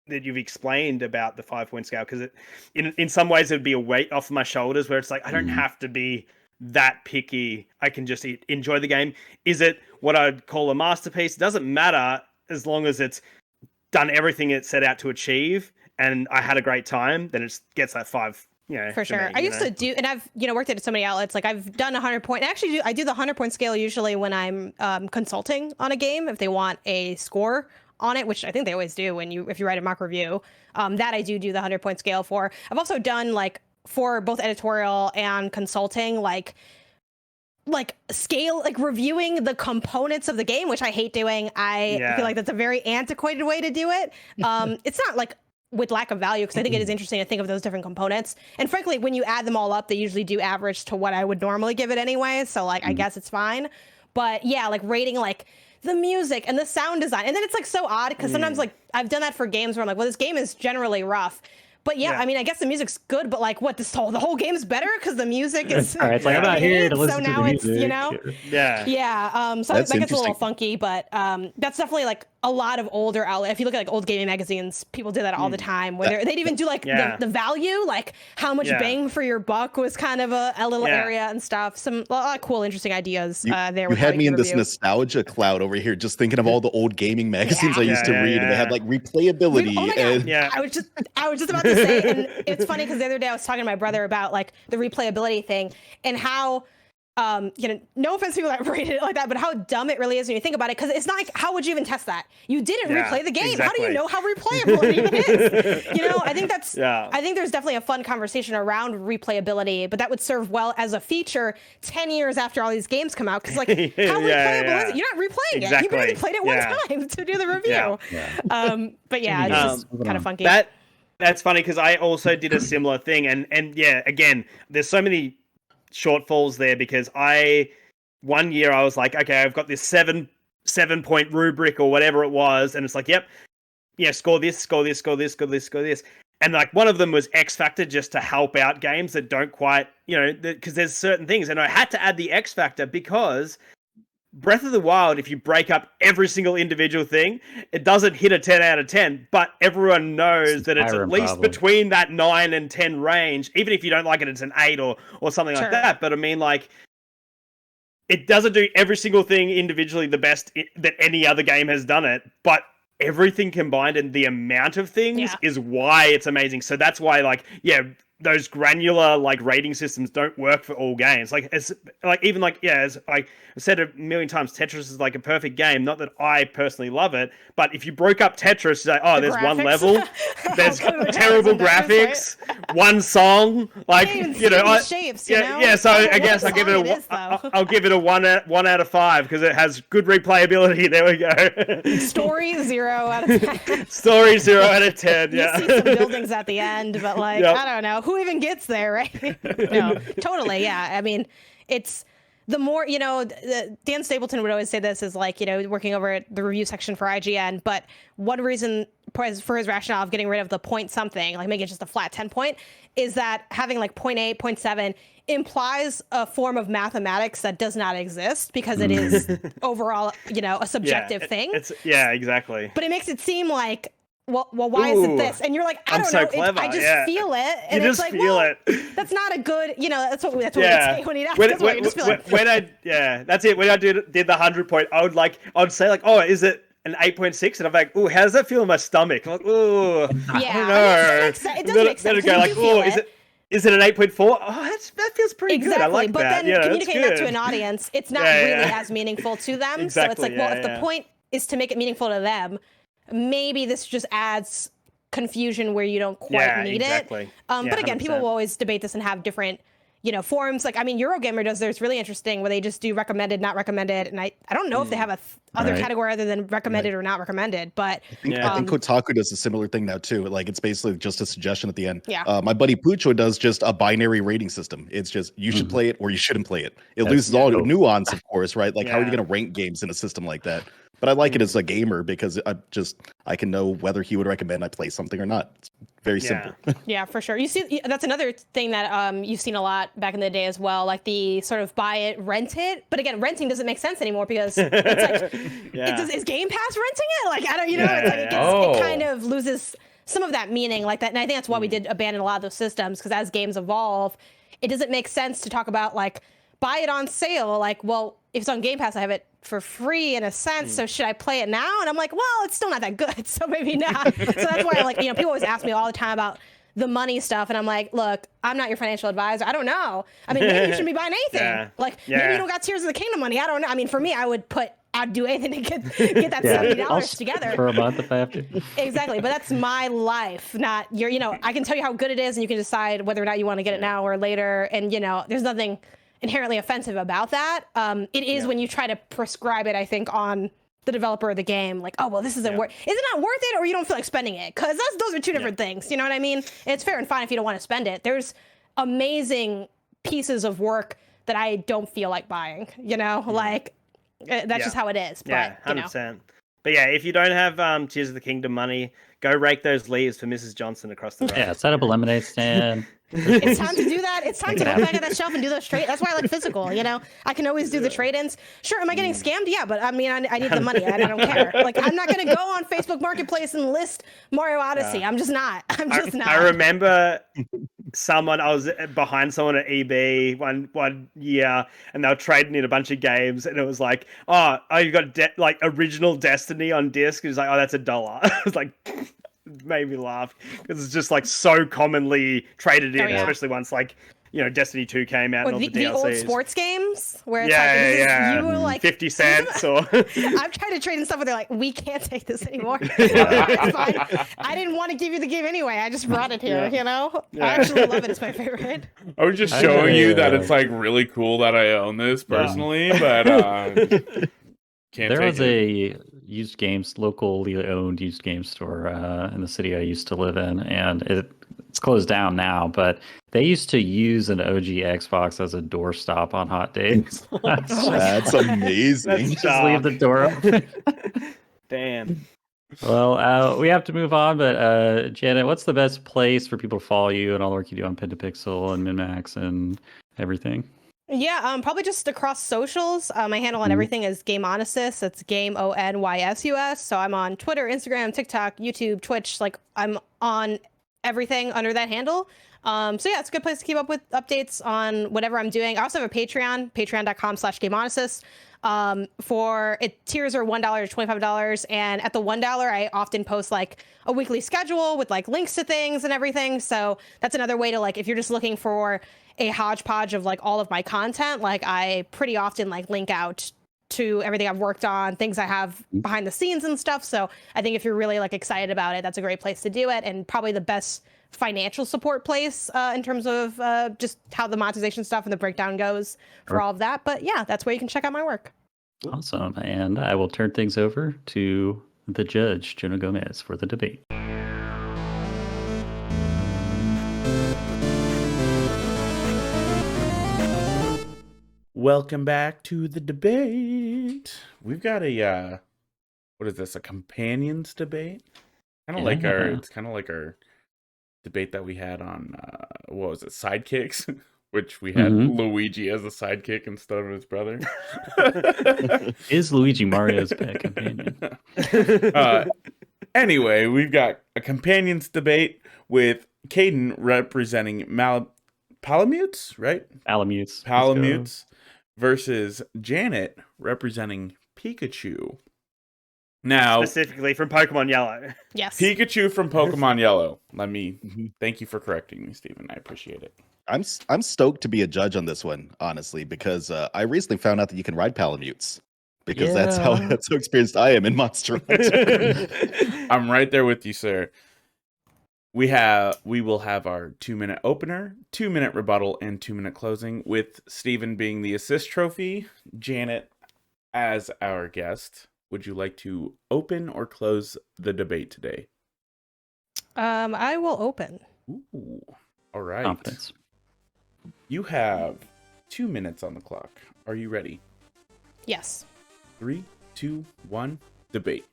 that you've explained about the 5-point scale, because in some ways it would be a weight off my shoulders, where it's I don't have to be that picky. I can just enjoy the game. Is it what I'd call a masterpiece? It doesn't matter as long as it's done everything it set out to achieve and I had a great time, then it gets that 5. For sure. I used to do, and I've worked at so many outlets. Like I've done 100 point. Actually, I do the 100-point scale usually when I'm consulting on a game if they want a score on it, which I think they always do if you write a mock review. That I do the 100-point scale for. I've also done like for both editorial and consulting, like scale, like reviewing the components of the game, which I hate doing. I feel like that's a very antiquated way to do it. It's not like with lack of value, because I think it is interesting to think of those different components. And frankly, when you add them all up, they usually do average to what I would normally give it anyway. So like, I guess it's fine. But yeah, like rating like the music and the sound design. And then it's like so odd because sometimes like I've done that for games where I'm like, well, this game is generally rough. But yeah, I mean, I guess the music's good, but like, what, the whole game's better because the music is. All right, it's like I'm not here to listen to the music. So now it's, you know, yeah. So that gets a little funky, but that's definitely like a lot of older outlets. If you look at like old gaming magazines, people did that all the time. Where they'd even do like the value, like how much bang for your buck was kind of a little area and stuff. A lot of cool, interesting ideas there. You had me in this nostalgia cloud over here, just thinking of all the old gaming magazines I used to read, and they had like replayability. I was just about to say, and it's funny because the other day I was talking to my brother about like the replayability thing and how no offense to people that rated it like that, but how dumb it really is when you think about it, because it's not like, how would you even test that? You didn't replay the game. How do you know how replayable it even is? I think that's I think there's definitely a fun conversation around replayability, but that would serve well as a feature 10 years after all these games come out, because like how replayable is it? You're not replaying it. You barely played it one time to do the review. But yeah, it's just kind of funky. That's funny because I also did a similar thing, and again, there's so many shortfalls there because one year I was like, okay, I've got this 7-point rubric or whatever it was, and it's like, score this, and like one of them was X Factor, just to help out games that don't quite, because there's certain things, and I had to add the X Factor because Breath of the Wild, if you break up every single individual thing, it doesn't hit a 10 out of 10, but everyone knows that it's at least between that 9 and 10 range. Even if you don't like it, it's an 8 or something like that. But I mean, like, it doesn't do every single thing individually the best that any other game has done it, but everything combined and the amount of things is why it's amazing. So that's why, like, those granular like rating systems don't work for all games. Like as I said a million times, Tetris is like a perfect game. Not that I personally love it, but if you broke up Tetris, like, there's one level, there's terrible graphics, one song, like shapes, So I guess I'll give it a 1 out of 5 because it has good replayability. There we go. Story 0 out of 10. Story 0 out of 10. Yeah. You see some buildings at the end, but like I don't know who even gets there, right? No, totally. Yeah. I mean, it's the more, Dan Stapleton would always say this is like, working over at the review section for IGN, but one reason for his rationale of getting rid of the point something, like making it just a flat 10 point, is that having like 0.8, 0.7 implies a form of mathematics that does not exist because it is overall, a subjective thing. Exactly. But it makes it seem like, well, why is it this? And you're like, I don't know. I just feel it. And you it's just like, feel it. That's not a good, that's what we say when you ask. That's what you just feel like. That's it. When I did the 100-point, I'd say like, oh, is it an 8.6? And I'm like, oh, how does that feel in my stomach? I'm like, oh, I don't know. It does make sense. Then I'd go like, oh, is it an 8.4? Oh, that feels pretty good. I like but that. Then communicating that to an audience, it's not really as meaningful to them. Exactly, so it's like, well, if the point is to make it meaningful to them, maybe this just adds confusion where you don't quite need it. But again, 100%. People will always debate this and have different, forums. Like, I mean, Eurogamer does theirs really interesting where they just do recommended, not recommended. And I don't know if they have a other category other than recommended or not recommended, but I think Kotaku does a similar thing now too. Like, it's basically just a suggestion at the end. Yeah. My buddy Pucho does just a binary rating system. It's just, you should play it or you shouldn't play it. It loses all nuance, of course, right? Like, how are you going to rank games in a system like that? But I like it as a gamer because I can know whether he would recommend I play something or not. It's very simple. Yeah, for sure. You see, that's another thing that you've seen a lot back in the day as well, like the sort of buy it, rent it. But again, renting doesn't make sense anymore because it's like, is Game Pass renting it? Like, I don't, it kind of loses some of that meaning like that. And I think that's why we did abandon a lot of those systems, because as games evolve, it doesn't make sense to talk about like buy it on sale. Like, well, if it's on Game Pass, I have it for free in a sense. So should I play it now? And I'm like, well, it's still not that good. So maybe not. So that's why like, you know, people always ask me all the time about the money stuff. And I'm like, look, I'm not your financial advisor. I don't know. I mean, maybe you shouldn't be buying anything. Like maybe you don't got Tears of the Kingdom money. I don't know. I mean, for me, I'd do anything to get that $70 together. For a month if I have to. Exactly. But that's my life, not your, you know, I can tell you how good it is and you can decide whether or not you want to get it now or later. And, you know, there's nothing inherently offensive about that. It is when you try to prescribe it, I think, on the developer of the game, like, oh, well, this isn't worth, is it not worth it, or you don't feel like spending it? Because those are two different things. You know what I mean? It's fair and fine if you don't want to spend it. There's amazing pieces of work that I don't feel like buying, you know, like that's just how it is. Yeah, but, 100%. But yeah, if you don't have Tears of the Kingdom money, go rake those leaves for Mrs. Johnson across the road. Yeah, set up a lemonade stand. It's time to do that. It's time to look back at that shelf and do those trade. That's why I like physical. You know, I can always do the trade-ins. Sure, am I getting scammed? Yeah, but I mean, I need the money. I don't care. Like, I'm not gonna go on Facebook Marketplace and list Mario Odyssey. I'm just not. Not. I remember I was behind someone at EB one year, and they were trading in a bunch of games, and it was like, oh, you got like original Destiny on disc. It was like, oh, that's $1. I was like. Made me laugh because it's just like so commonly traded in, especially once like, you know, Destiny 2 came out and all the DLCs. The old sports games where it's you were like 50 cents or I've tried to trade in stuff where they're like, we can't take this anymore. It's fine. I didn't want to give you the game anyway. I just brought it here, you know? I actually love it. It's my favorite. I was just showing you that it's like really cool that I own this personally, but there was a locally owned used game store in the city I used to live in, and it's closed down now, but they used to use an OG Xbox as a doorstop on hot days. That's amazing. Just leave the door open. Damn. Well, we have to move on, but Janet, what's the best place for people to follow you and all the work you do on Pentapixel and MinMax and everything? Yeah, probably just across socials. My handle on everything is GameOnysus. It's GameOnysus. So I'm on Twitter, Instagram, TikTok, YouTube, Twitch. Like I'm on everything under that handle. So yeah, it's a good place to keep up with updates on whatever I'm doing. I also have a Patreon, patreon.com/GameOnysus. Tiers are $1 to $25, and at the $1 I often post like a weekly schedule with like links to things and everything. So that's another way to, like, if you're just looking for a hodgepodge of like all of my content, like I pretty often like link out to everything I've worked on, things I have behind the scenes and stuff. So I think if you're really like excited about it, that's a great place to do it, and probably the best financial support place in terms of just how the monetization stuff and the breakdown goes for all of that. But yeah, that's where you can check out my work. Awesome. And I will turn things over to the judge, Jonah Gomez, for the debate. Welcome back to the debate. We've got a what is this? A companions debate? Kind of like it's kind of like our debate that we had on what was it? Sidekicks, which we had Luigi as a sidekick instead of his brother. Is Luigi Mario's pet companion? Anyway, we've got a companions debate with Caden representing Palamutes, right? Palamutes versus Janet representing Pikachu. Now, specifically from Pokemon Yellow. Yes. Pikachu from Pokemon Yellow. Thank you for correcting me, Stephen. I appreciate it. I'm stoked to be a judge on this one, honestly, because I recently found out that you can ride Palamutes. Because that's how experienced I am in Monster Hunter. I'm right there with you, sir. We will have our 2-minute opener, 2-minute rebuttal, and 2-minute closing, with Stephen being the assist trophy, Janet as our guest. Would you like to open or close the debate today? I will open. Ooh, all right. Confidence. You have 2 minutes on the clock. Are you ready? Yes. 3, 2, 1, debate.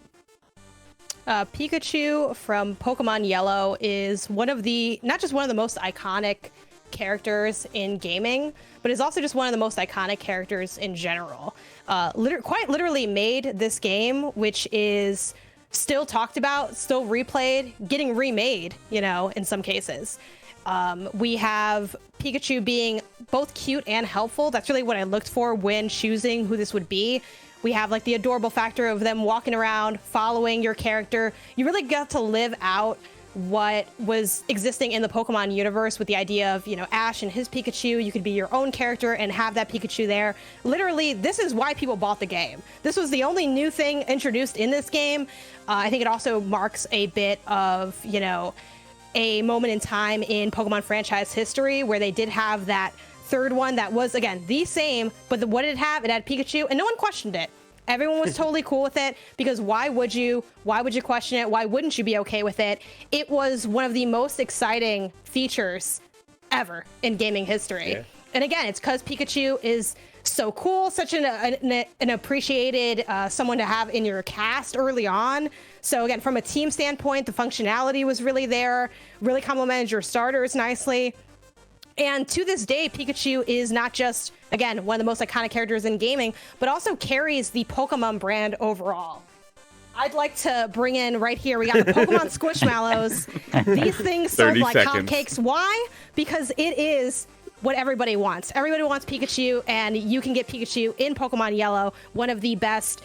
Pikachu from Pokemon Yellow is not just one of the most iconic characters in gaming, but is also just one of the most iconic characters in general. Quite literally made this game, which is still talked about, still replayed, getting remade, in some cases. We have Pikachu being both cute and helpful. That's really what I looked for when choosing who this would be. We have like the adorable factor of them walking around, following your character. You really got to live out what was existing in the Pokemon universe with the idea of, Ash and his Pikachu. You could be your own character and have that Pikachu there. Literally, this is why people bought the game. This was the only new thing introduced in this game. I think it also marks a bit of, a moment in time in Pokemon franchise history where they did have that third one that was, again, the same, but what did it have? It had Pikachu, and no one questioned it. Everyone was totally cool with it, because why would you question it? Why wouldn't you be okay with it? It was one of the most exciting features ever in gaming history. Yeah. And again, it's because Pikachu is so cool, such an appreciated someone to have in your cast early on. So again, from a team standpoint, the functionality was really there, really complemented your starters nicely. And to this day, Pikachu is not just, again, one of the most iconic characters in gaming, but also carries the Pokemon brand overall. I'd like to bring in right here, we got the Pokemon Squishmallows. These things sold like hotcakes. Why? Because it is what everybody wants. Everybody wants Pikachu, and you can get Pikachu in Pokemon Yellow, one of the best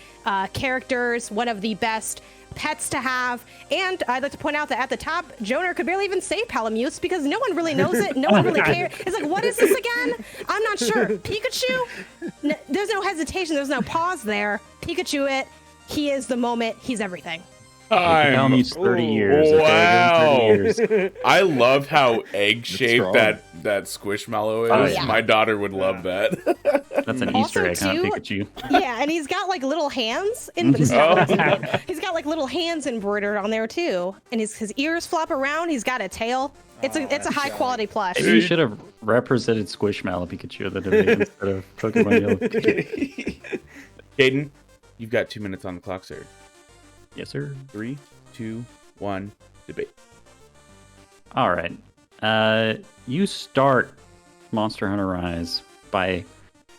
characters, one of the best pets to have. And I'd like to point out that at the top, Jonah could barely even say Palamute because no one really knows it. No one really cares. It's like, what is this again? I'm not sure. Pikachu? There's no hesitation. There's no pause there. Pikachu it. He is the moment. He's everything. Palamute's 30 years. Wow. Okay? 30 years. I love how egg-shaped that Squishmallow is. Oh, yeah. My daughter would love that. That's an Easter egg, huh, Pikachu? Yeah, and he's got like little hands. He's got like little hands embroidered on there too, and his ears flop around. He's got a tail. It's a high quality plush. Maybe you should have represented Squishmallow Pikachu at the debate instead of Pokemon Yellow Pikachu. Caden, you've got 2 minutes on the clock, sir. Yes, sir. 3, 2, 1, debate. All right. You start Monster Hunter Rise by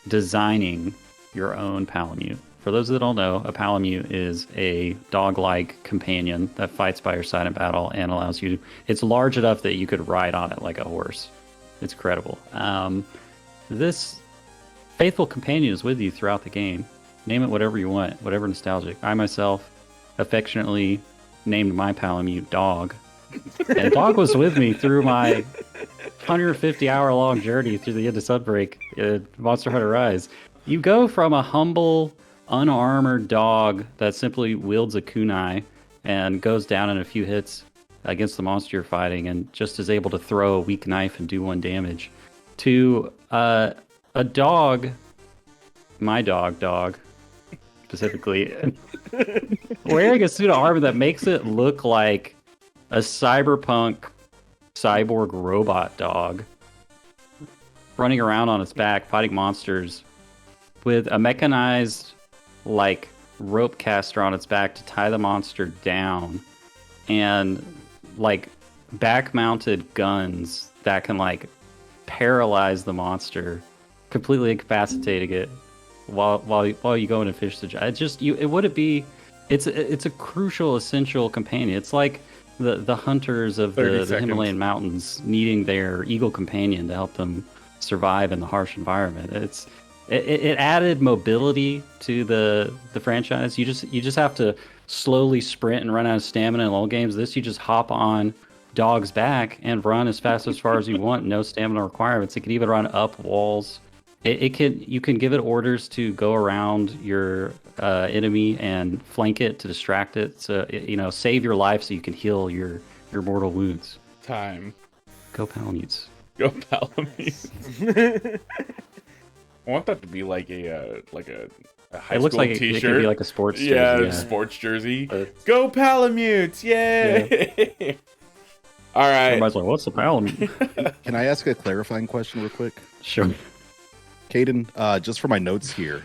designing your own Palamute. For those that don't know, a Palamute is a dog-like companion that fights by your side in battle and allows you to... It's large enough that you could ride on it like a horse. It's incredible. This faithful companion is with you throughout the game. Name it whatever you want, whatever nostalgic. I myself affectionately named my Palamute Dog. And Dog was with me through my 150-hour-long journey through the end of Sunbreak in Monster Hunter Rise. You go from a humble, unarmored dog that simply wields a kunai and goes down in a few hits against the monster you're fighting and just is able to throw a weak knife and do 1 damage, to a dog, my dog, specifically, wearing a suit of armor that makes it look like a cyberpunk cyborg robot dog running around on its back fighting monsters with a mechanized like rope caster on its back to tie the monster down, and like back mounted guns that can like paralyze the monster, completely incapacitating it while you go in and fish the giant. It's a crucial, essential companion. It's like the hunters of the Himalayan mountains needing their eagle companion to help them survive in the harsh environment. It added mobility to the franchise. You just have to slowly sprint and run out of stamina in old games. This, you just hop on Dog's back and run as fast as far as you want. No stamina requirements. It can even run up walls. You can give it orders to go around your enemy and flank it to distract it. So save your life so you can heal your mortal wounds. Time. Go Palamutes. Go Palamutes. I want that to be like a high it looks school like t-shirt. It could be like a sports jersey. Yeah, sports jersey. Go Palamutes! Yay! Yeah. All right. Everybody's like, what's the Palamute? Can I ask a clarifying question real quick? Sure. Caden, just for my notes here,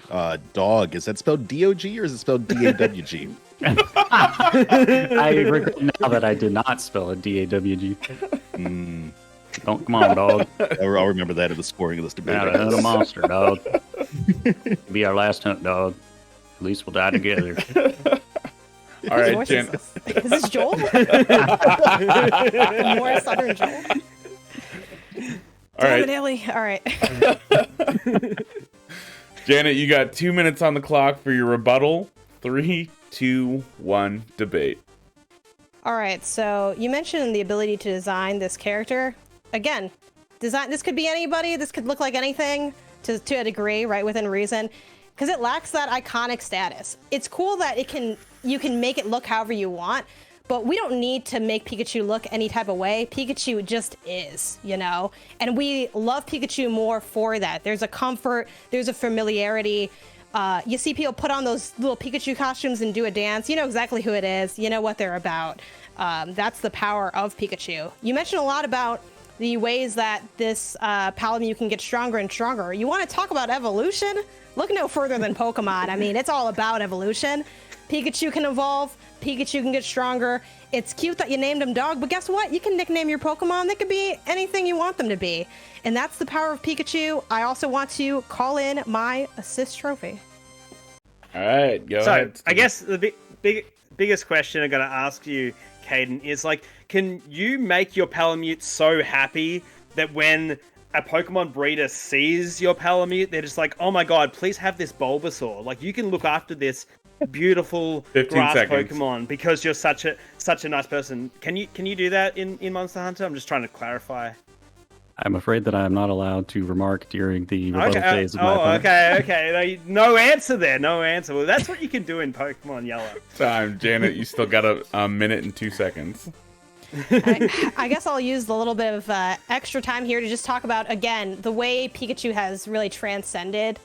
dog, is that spelled D-O-G or is it spelled D-A-W-G? I regret now that I did not spell it D-A-W-G. Don't, come on, dog. I'll remember that in the scoring of this debate. Now to hunt a monster, dog. Be our last hunt, dog. At least we'll die together. All right, voice Jen. is this Joel? More Southern Joel. All right, Ellie. All right. Janet, you got 2 minutes on the clock for your rebuttal. 3, 2, 1, debate. All right. So you mentioned the ability to design this character. Again, design. This could be anybody. This could look like anything to a degree, right? Within reason. Because it lacks that iconic status. It's cool that you can make it look however you want, but we don't need to make Pikachu look any type of way. Pikachu just is, you know? And we love Pikachu more for that. There's a comfort, there's a familiarity. You see people put on those little Pikachu costumes and do a dance. You know exactly who it is. You know what they're about. That's the power of Pikachu. You mentioned a lot about the ways that this Palamute can get stronger and stronger. You want to talk about evolution? Look no further than Pokemon. I mean, it's all about evolution. Pikachu can evolve. Pikachu can get stronger. It's cute that you named him Dog, but guess what? You can nickname your Pokemon. They could be anything you want them to be. And that's the power of Pikachu. I also want to call in my assist trophy. All right, go ahead. So, I guess the biggest question I'm going to ask you, Caden, is like, can you make your Palamute so happy that when a Pokemon breeder sees your Palamute, they're just like, oh my god, please have this Bulbasaur. Like, you can look after this beautiful grass Pokemon because you're such a nice person. Can you do that in Monster Hunter? I'm just trying to clarify. I'm afraid that I am not allowed to remark during the rebuttal phase of my part. Okay. No answer there. No answer. Well, that's what you can do in Pokemon Yellow. Time, Janet. You still got a minute and 2 seconds. I guess I'll use a little bit of extra time here to just talk about, again, the way Pikachu has really transcended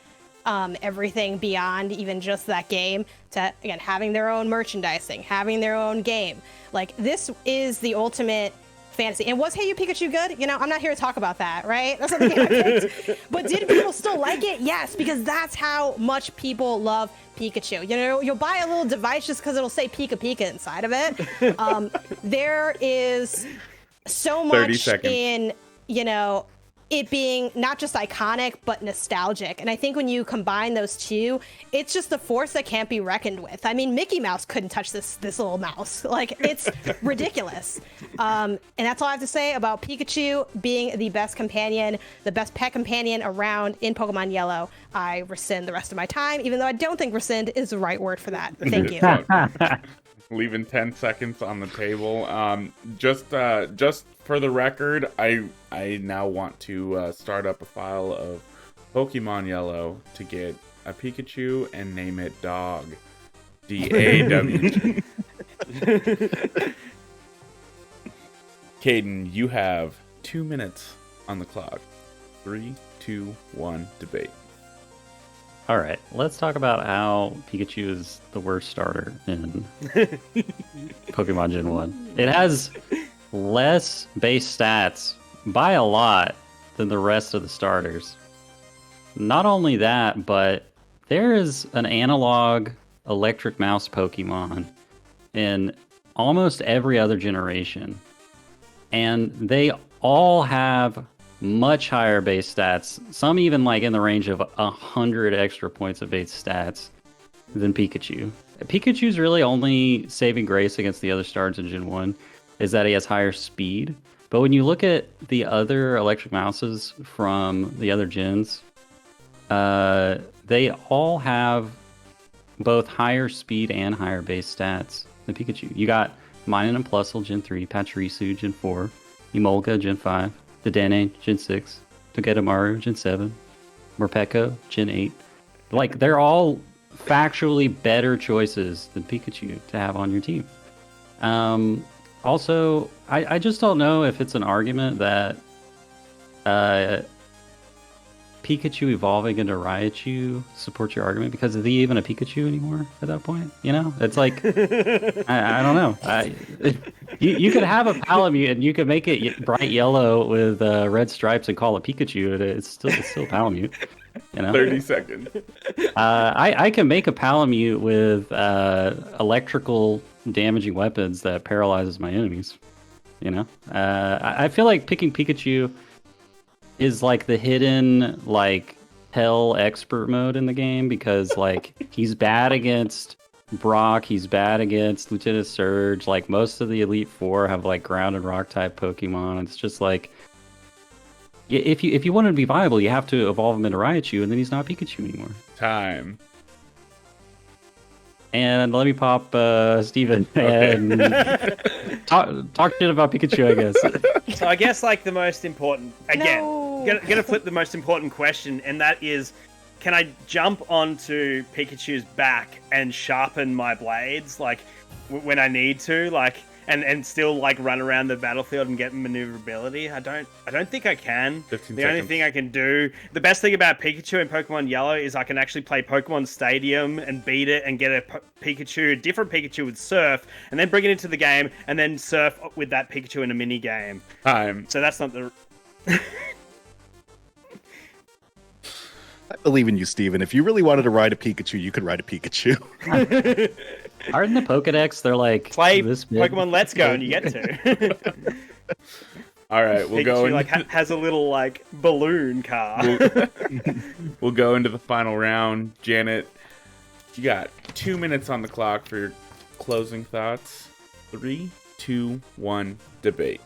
everything beyond even just that game to, again, having their own merchandising, having their own game. Like, this is the ultimate fantasy. And was Hey You Pikachu good? You know, I'm not here to talk about that, right? That's not the game I picked. But did people still like it? Yes, because that's how much people love Pikachu. You know, you'll buy a little device just because it'll say Pika Pika inside of it. There is so much in, you know, it being not just iconic, but nostalgic. And I think when you combine those two, it's just a force that can't be reckoned with. I mean, Mickey Mouse couldn't touch this little mouse. Like, it's ridiculous. And that's all I have to say about Pikachu being the best companion, the best pet companion around in Pokemon Yellow. I rescind the rest of my time, even though I don't think rescind is the right word for that. Thank you. Leaving 10 seconds on the table. Just for the record, I now want to start up a file of Pokemon Yellow to get a Pikachu and name it Dog. D-A-W-G. Caden, you have 2 minutes on the clock. 3, 2, 1, debate. All right, let's talk about how Pikachu is the worst starter in Pokemon Gen 1. It has less base stats by a lot than the rest of the starters. Not only that, but there is an analog electric mouse Pokemon in almost every other generation. And they all have much higher base stats, some even like in the range of 100 extra points of base stats than Pikachu. Pikachu's really only saving grace against the other starters in Gen 1 is that he has higher speed. But when you look at the other electric mouses from the other gens, they all have both higher speed and higher base stats than Pikachu. You got Minun and Plusle Gen 3, Pachirisu Gen 4, Emolga Gen 5, Dedenne Gen 6, Togedemaru Gen 7, Morpeko Gen 8. Like, they're all factually better choices than Pikachu to have on your team. Also, I just don't know if it's an argument that Pikachu evolving into Raichu supports your argument, because is he even a Pikachu anymore at that point? You know, it's like, I don't know. You could have a Palamute and you could make it bright yellow with red stripes and call it Pikachu, and it's still Palamute. You know, 30 seconds. I can make a Palamute with electrical damaging weapons that paralyzes my enemies. You know, I feel like picking Pikachu is like the hidden like hell expert mode in the game, because like he's bad against Brock. He's bad against Lieutenant Surge. Like most of the Elite Four have like ground and rock type Pokemon. It's just like if you want him to be viable, you have to evolve him into Raichu, and then he's not Pikachu anymore. Time. And let me pop Steven and talk shit about Pikachu, I guess. So I guess like the most important again, gonna flip the most important question, and that is, can I jump onto Pikachu's back and sharpen my blades like when I need to, like, and still like run around the battlefield and get maneuverability? I don't think I can. The only thing I can do, the best thing about Pikachu in Pokemon Yellow is I can actually play Pokemon Stadium and beat it and get a different Pikachu with Surf, and then bring it into the game and then surf with that Pikachu in a mini game. So that's not the. I believe in you, Steven. If you really wanted to ride a Pikachu, you could ride a Pikachu. Aren't the Pokedex, they're like play this big? Pokemon Let's Go and you get to. All right, we'll Pikachu, go. Like has a little like balloon car. We'll go into the final round. Janet, you got 2 minutes on the clock for your closing thoughts. 3, 2, 1, debate.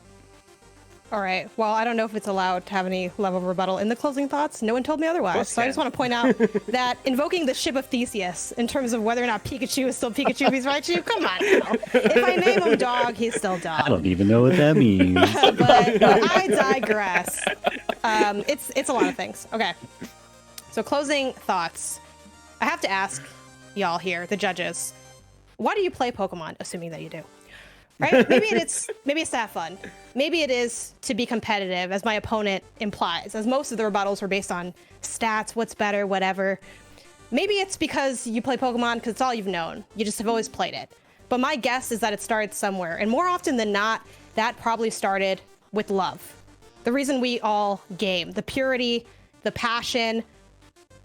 All right. Well, I don't know if it's allowed to have any level of rebuttal in the closing thoughts. No one told me otherwise. So I just want to point out that invoking the ship of Theseus in terms of whether or not Pikachu is still Pikachu if he's Raichu, come on now. If I name him Dog, he's still Dog. I don't even know what that means. but I digress. It's a lot of things. Okay. So closing thoughts. I have to ask y'all here, the judges, why do you play Pokemon, assuming that you do? Right? Maybe it's to have fun. Maybe it is to be competitive, as my opponent implies, as most of the rebuttals were based on stats, what's better, whatever. Maybe it's because you play Pokemon because it's all you've known. You just have always played it. But my guess is that it started somewhere. And more often than not, that probably started with love. The reason we all game. The purity, the passion,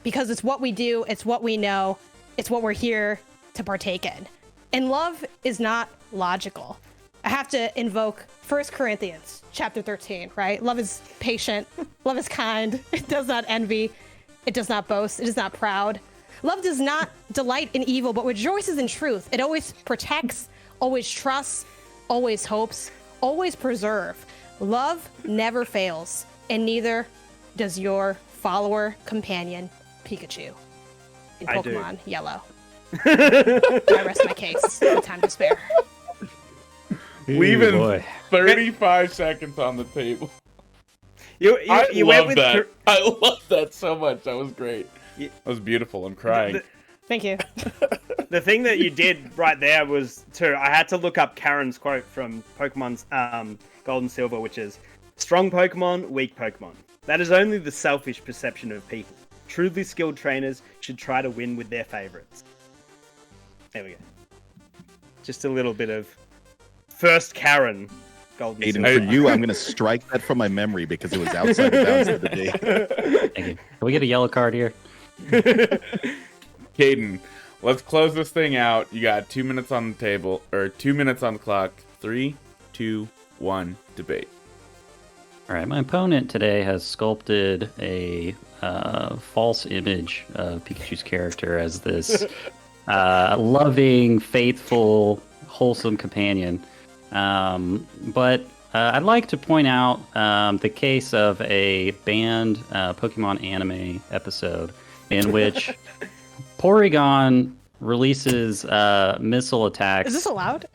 because it's what we do, it's what we know, it's what we're here to partake in. And love is not logical. I have to invoke 1 Corinthians chapter 13, right? Love is patient. Love is kind. It does not envy. It does not boast. It is not proud. Love does not delight in evil, but rejoices in truth. It always protects, always trusts, always hopes, always preserve. Love never fails, and neither does your follower companion Pikachu in Pokemon Yellow. I rest my case. No time to spare. Leaving 35 seconds on the table. You love that. I love that so much. That was great. That was beautiful. I'm crying. Thank you. The thing that you did right there was I had to look up Karen's quote from Pokemon's Gold and Silver, which is, "Strong Pokemon, weak Pokemon. That is only the selfish perception of people. Truly skilled trainers should try to win with their favorites." There we go. Just a little bit of first Karen. Golden Aiden, for you, I'm going to strike that from my memory because it was outside the bounds of the day. Thank you. Can we get a yellow card here? Caden, let's close this thing out. You got 2 minutes on the table, or 2 minutes on the clock. 3, 2, 1, debate. All right, my opponent today has sculpted a false image of Pikachu's character as this loving, faithful, wholesome companion. But I'd like to point out the case of a banned Pokemon anime episode in which Porygon releases missile attacks. Is this allowed?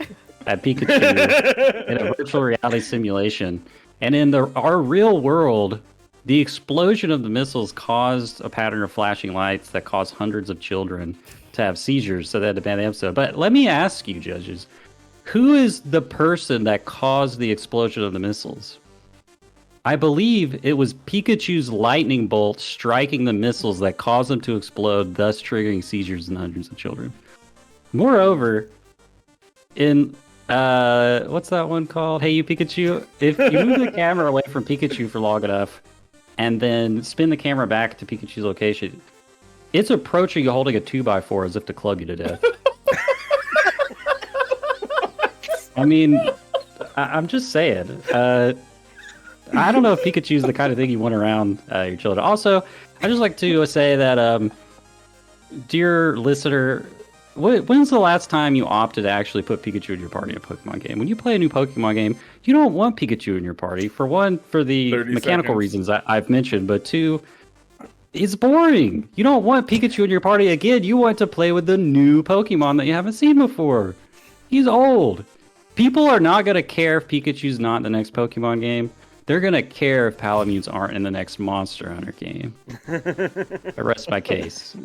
At Pikachu in a virtual reality simulation. And in our real world, the explosion of the missiles caused a pattern of flashing lights that caused hundreds of children to have seizures, so they had to ban the episode. But let me ask you, judges, who is the person that caused the explosion of the missiles? I believe it was Pikachu's lightning bolt striking the missiles that caused them to explode, thus triggering seizures in hundreds of children. Moreover, in what's that one called? Hey You Pikachu? If you move the camera away from Pikachu for long enough and then spin the camera back to Pikachu's location, it's approaching you holding a 2x4 as if to club you to death. I mean, I'm just saying. I don't know if Pikachu's the kind of thing you want around your children. Also, I'd just like to say that, dear listener, When's the last time you opted to actually put Pikachu in your party in a Pokemon game? When you play a new Pokemon game, you don't want Pikachu in your party. For one, for the mechanical reasons I've mentioned, but two, it's boring. You don't want Pikachu in your party again. You want to play with the new Pokemon that you haven't seen before. He's old. People are not going to care if Pikachu's not in the next Pokemon game. They're going to care if Palamutes aren't in the next Monster Hunter game. I rest my case.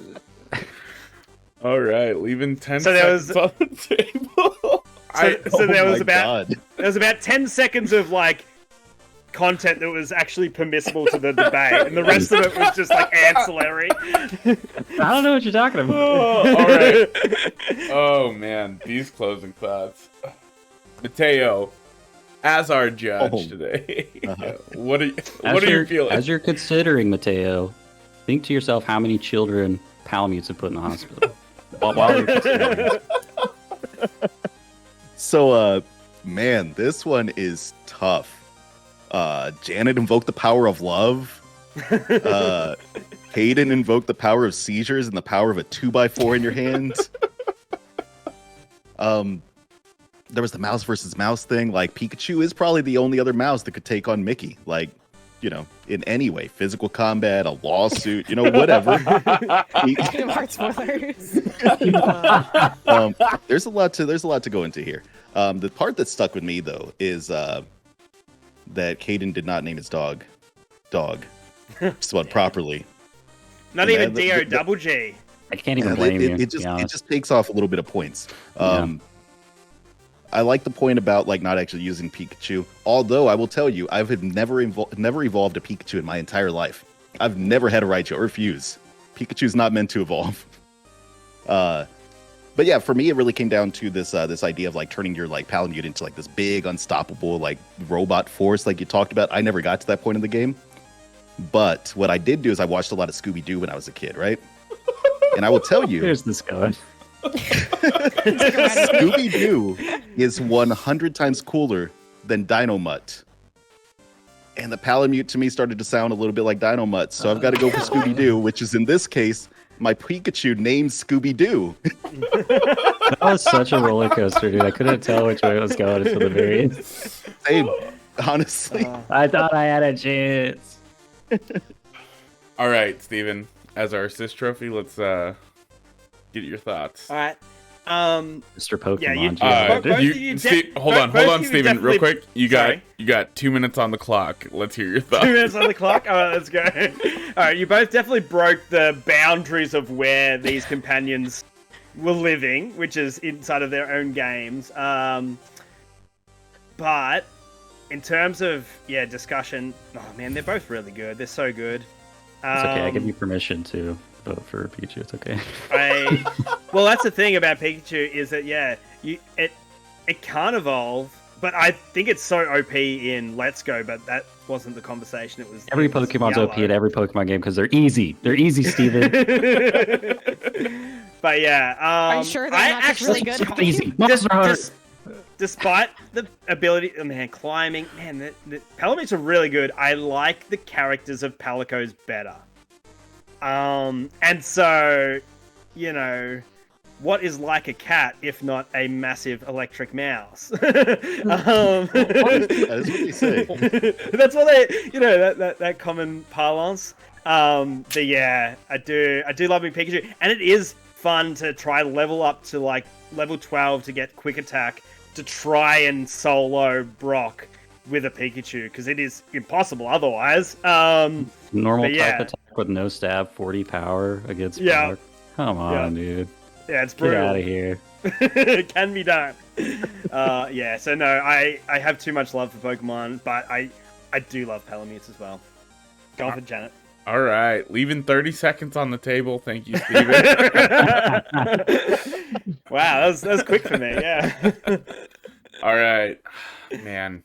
All right, leaving 10 seconds on the table. There was about 10 seconds of like content that was actually permissible to the debate, and the rest of it was just like ancillary. I don't know what you're talking about. Oh, all right. Oh man, these closing thoughts. Mateo, as our judge today, what are you feeling? As you're considering, Mateo, think to yourself how many children Palamutes have put in the hospital. While you're considering. So, man, this one is tough. Janet invoked the power of love. Hayden invoked the power of seizures and the power of a 2x4 in your hand. There was the mouse versus mouse thing. Like, Pikachu is probably the only other mouse that could take on Mickey. Like, you know, in any way, physical combat, a lawsuit, you know, whatever. Kingdom Hearts spoilers. There's a lot to go into here. The part that stuck with me though is that Caden did not name his dog spelled properly. Not even D-O-double-G. I can't even blame you. It just takes off a little bit of points. I like the point about like not actually using Pikachu. Although I will tell you, I've never evolved a Pikachu in my entire life. I've never had a Raichu or Fuse. Pikachu's not meant to evolve. But yeah, for me, it really came down to this idea of like turning your like Palamute into like this big, unstoppable like robot force, like you talked about. I never got to that point in the game. But what I did do is I watched a lot of Scooby-Doo when I was a kid, right? And I will tell you, here's this going. Scooby-Doo is 100 times cooler than Dynamut. And the Palamute to me started to sound a little bit like Dynamut, so I've got to go for Scooby-Doo, which is in this case, my Pikachu named Scooby-Doo. That was such a roller coaster, dude. I couldn't tell which way it was going until the very end. Same, honestly. I thought I had a chance. All right, Steven, as our assist trophy, let's get your thoughts. All right. Mr. Pokemon. Hold on, Steven, real quick. You got 2 minutes on the clock. Let's hear your thoughts. 2 minutes on the clock? All right, let's go. All right, you both definitely broke the boundaries of where these companions were living, which is inside of their own games. But in terms of, discussion, oh man, they're both really good. They're so good. It's okay, I give you permission to vote for Pikachu. It's okay. Well, that's the thing about Pikachu is that it can't evolve, but I think it's so OP in Let's Go. But that wasn't the conversation. It was every Pokemon's OP in every Pokemon game because they're easy. They're easy, Steven. But yeah, are you sure they're not actually good? Easy. Despite the ability, climbing, the Palamutes are really good. I like the characters of Palicos better. And so, what is like a cat if not a massive electric mouse? That is what they say. That's what they, that common parlance. But yeah, I do love me Pikachu, and it is fun to try level up to like level 12 to get quick attack to try and solo Brock with a Pikachu because it is impossible otherwise. Normal type attack with no stab, 40 power against Brock. Come on, dude. Yeah, it's brutal. Get out of here. It can be done. So no, I have too much love for Pokemon, but I do love Palamutes as well. Going for Janet. All right, leaving 30 seconds on the table. Thank you, Steven. Wow, that was quick for me. Yeah. All right, man.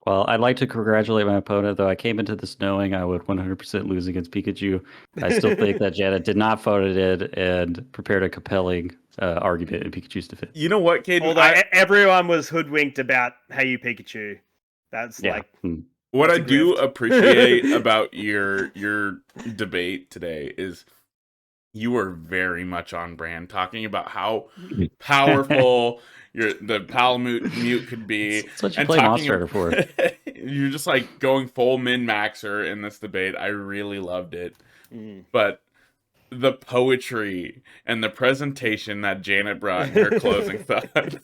Well, I'd like to congratulate my opponent, though I came into this knowing I would 100% lose against Pikachu. I still think that Janet did not vote it in and prepared a compelling argument in Pikachu's defense. You know what, Caden? Although everyone was hoodwinked about Hey You Pikachu. That's what I do appreciate about your debate today is you were very much on brand, talking about how powerful the Palamute could be. That's what you play Monster Hunter for. You're just like going full min-maxer in this debate. I really loved it. But the poetry and the presentation that Janet brought in her closing thoughts.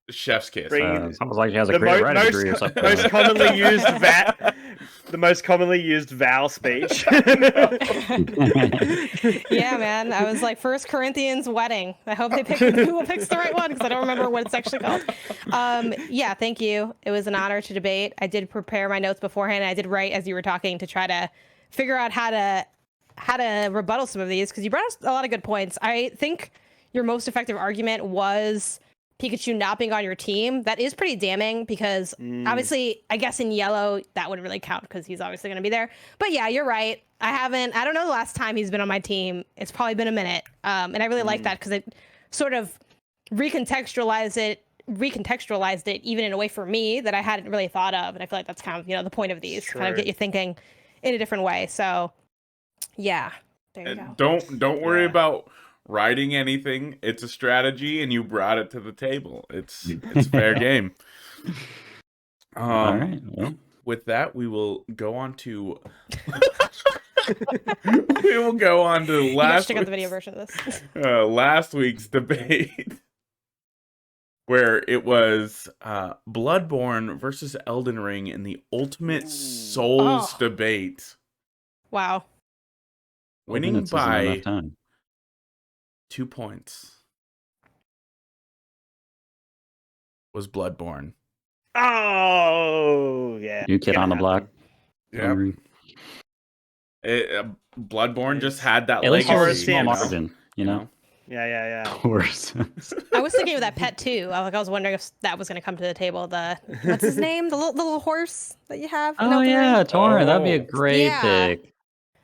Chef's kiss. Sounds like she has a great writing degree or something. Most commonly used the most commonly used vowel speech. Yeah, man. I was like, First Corinthians wedding. I hope who picks the right one, because I don't remember what it's actually called. Yeah, thank you. It was an honor to debate. I did prepare my notes beforehand. And I did write as you were talking to try to figure out how to rebuttal some of these, because you brought us a lot of good points. I think your most effective argument was Pikachu not being on your team. That is pretty damning, because obviously, I guess in yellow, that wouldn't really count because he's obviously going to be there. But yeah, you're right. I don't know the last time he's been on my team. It's probably been a minute. And I really like that, because it sort of recontextualized it even in a way for me that I hadn't really thought of. And I feel like that's kind of, the point of these, kind of get you thinking in a different way. So yeah, there you go. Don't worry about writing anything. It's a strategy, and you brought it to the table. It's fair game. All right. Well, with that, we will go on to check out the video version of this. Last week's debate, where it was Bloodborne versus Elden Ring in the Ultimate Souls debate. Wow. Winning by 2 points was Bloodborne. Oh, yeah. New kid on the block. Yeah. Bloodborne just had that at least legacy. Small margin, Yeah. Of course. I was thinking of that pet too. I was wondering if that was going to come to the table. What's his name? The little horse that you have. Oh yeah, Torrent. That'd be a great pick.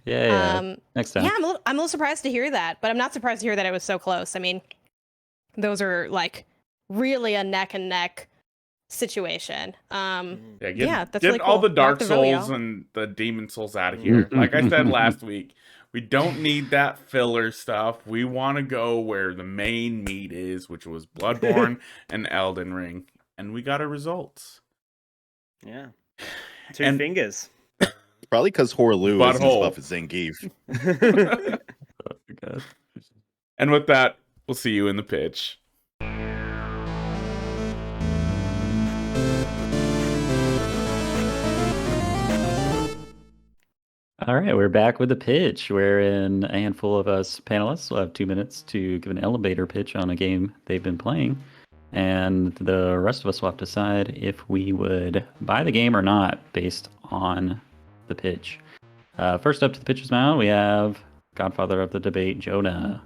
Yeah. Next time. Yeah, I'm a little surprised to hear that, but I'm not surprised to hear that it was so close. I mean, those are like really a neck and neck situation. That's get really cool. all the Dark Souls and the Demon Souls out of here. Like I said last week, we don't need that filler stuff. We want to go where the main meat is, which was Bloodborne and Elden Ring, and we got our results. Yeah, two fingers. Probably because Horlu isn't as buff as Zangief. And with that, we'll see you in the pitch. All right, we're back with the pitch, wherein a handful of us panelists will have 2 minutes to give an elevator pitch on a game they've been playing, and the rest of us will have to decide if we would buy the game or not based on the pitch. First up to the pitcher's mound, we have Godfather of the debate, Jonah.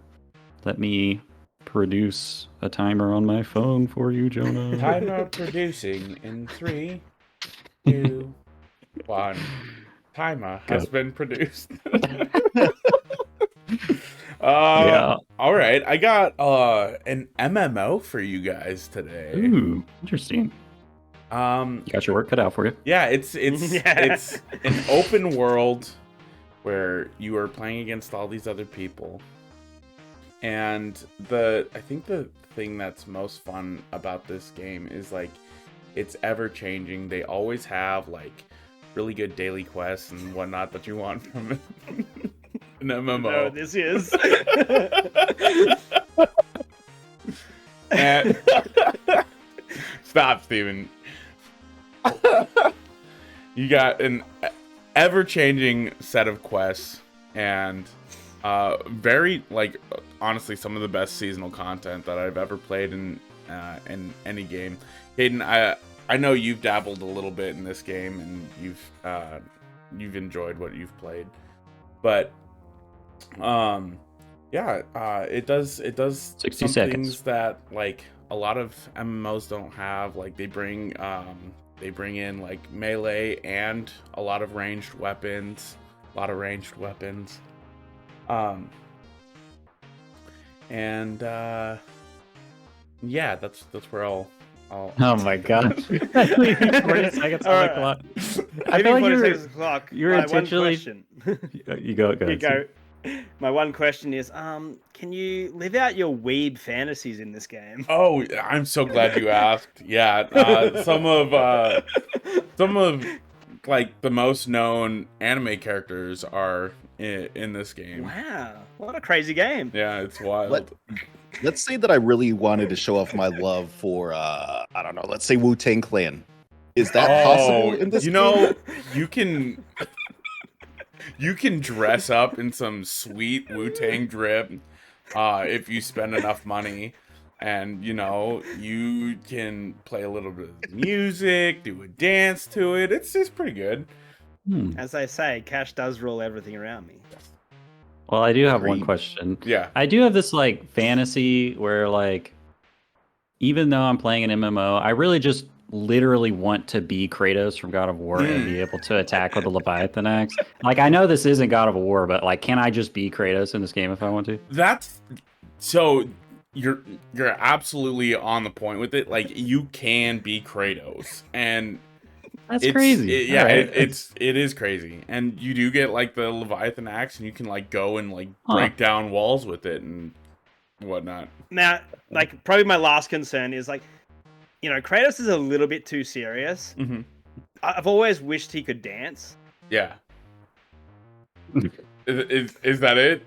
Let me produce a timer on my phone for you, Jonah. Timer producing in 3, 2, 1. Timer has been produced. All right, I got an MMO for you guys today. Ooh, interesting. You got your work cut out for you. Yeah, it's an open world where you are playing against all these other people, and I think the thing that's most fun about this game is like it's ever changing. They always have like really good daily quests and whatnot that you want from an MMO. No, this is. And stop, Steven. You got an ever-changing set of quests and very, like, honestly, some of the best seasonal content that I've ever played in any game. Hayden, I know you've dabbled a little bit in this game and you've enjoyed what you've played, but it does 60 some seconds. things that like a lot of MMOs don't have. Like they bring in like melee and a lot of ranged weapons. Yeah, that's where I'll Oh my god. 40 seconds on the clock. I feel like you're intentionally... You go. You go. My one question is, can you live out your weeb fantasies in this game? Oh, I'm so glad you asked. Yeah, some of like the most known anime characters are in this game. Wow, what a crazy game! Yeah, it's wild. Let's say that I really wanted to show off my love for I don't know, let's say Wu-Tang Clan. Is that possible in this game? You can dress up in some sweet Wu-Tang drip if you spend enough money, and you can play a little bit of music, do a dance to it. It's pretty good. As I say, cash does rule everything around me. Well, I do have one question. Yeah. I do have this like fantasy where like, even though I'm playing an MMO, I really just literally want to be Kratos from God of War and be able to attack with a Leviathan axe. Like, I know this isn't God of War, but like, can I just be Kratos in this game if I want to? So you're absolutely on the point with it. Like, you can be Kratos, and that's crazy. It is crazy, and you do get like the Leviathan axe, and you can like go and like break down walls with it and whatnot. Now, like, probably my last concern is like, Kratos is a little bit too serious. Mm-hmm. I've always wished he could dance. Yeah. Is that it?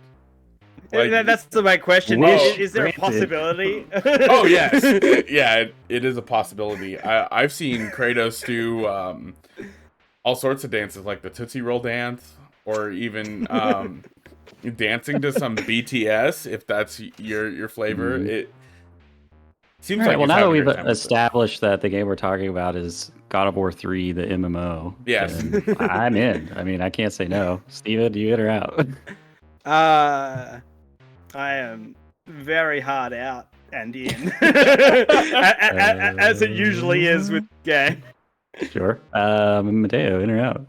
Like, that's my question. Is there a possibility? Oh, yes. Yeah, it is a possibility. I've seen Kratos do all sorts of dances, like the Tootsie Roll dance, or even dancing to some BTS, if that's your flavor. It seems like. Well, now that we've established that the game we're talking about is God of War 3, the MMO. Yes. I'm in. I mean, I can't say no. Steven, do you in or out? I am very hard out and in, as it usually is with game. Sure. Mateo, in or out?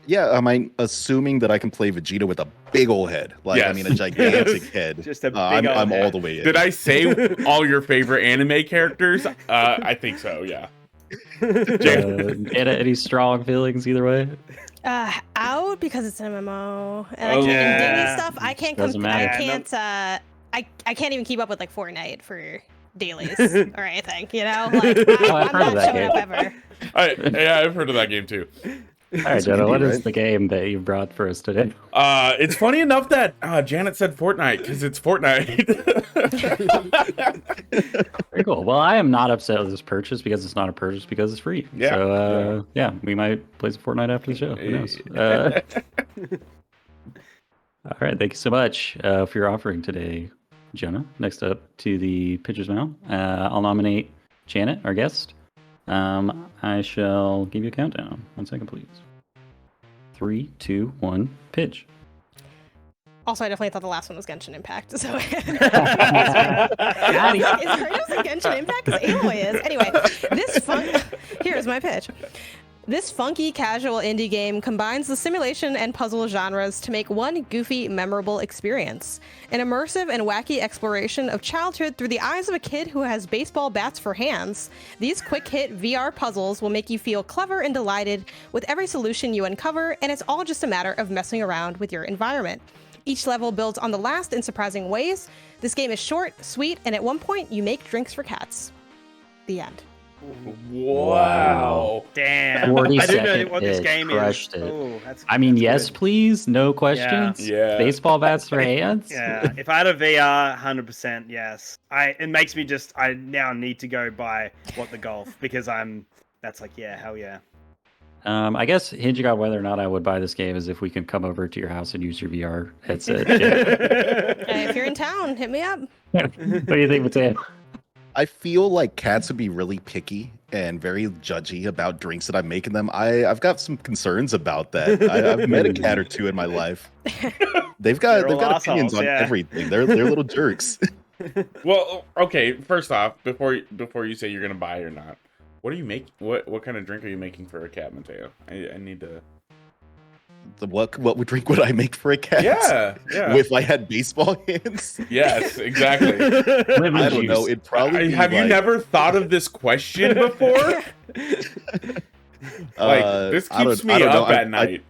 Yeah, I'm assuming that I can play Vegeta with a big old head. Like, yes. I mean, a gigantic head. Just a big I'm head. all the way in. Did I say all your favorite anime characters? I think so, yeah. Any strong feelings either way? Out because it's an MMO and daily stuff. I can't. I can't even keep up with like Fortnite for dailies or anything. Like, I've heard of that game. Ever. I've heard of that game too. All right, Jonah, what is the game that you brought for us today? It's funny enough that Janet said Fortnite, because it's Fortnite. Very cool. Well, I am not upset with this purchase because it's not a purchase because it's free. Yeah. So, we might play some Fortnite after the show. Who knows? All right, thank you so much for your offering today, Jonah. Next up to the pitcher's mound, I'll nominate Janet, our guest. I shall give you a countdown. 1 second, please. 3, 2, 1, pitch. Also, I definitely thought the last one was Genshin Impact. So is Kratos in Genshin Impact? Because Aloy is. Anyway, here's my pitch. This funky, casual indie game combines the simulation and puzzle genres to make one goofy, memorable experience. An immersive and wacky exploration of childhood through the eyes of a kid who has baseball bats for hands. These quick-hit VR puzzles will make you feel clever and delighted with every solution you uncover, and it's all just a matter of messing around with your environment. Each level builds on the last in surprising ways. This game is short, sweet, and at one point, you make drinks for cats. The end. Wow. Damn. I didn't know what this game is. Oh, that's yes, good. Please. No questions. Yeah. Baseball bats for hands. Yeah. If I had a VR, 100% yes. It makes me I now need to go buy What the Golf because that's like, yeah, hell yeah. I guess hinging on whether or not I would buy this game is if we can come over to your house and use your VR headset. If you're in town, hit me up. What do you think, Mateo? I feel like cats would be really picky and very judgy about drinks that I'm making them. I've got some concerns about that. I've met a cat or two in my life. They've got opinions on everything. They're little jerks. Well, okay. First off, before you say you're gonna buy or not, what are you making? What kind of drink are you making for a cat, Mateo? I need to. What drink would I make for a cat? Yeah. If I had baseball hands? Yes, exactly. I don't know. It'd probably have you never thought of this question before? This keeps me up at night.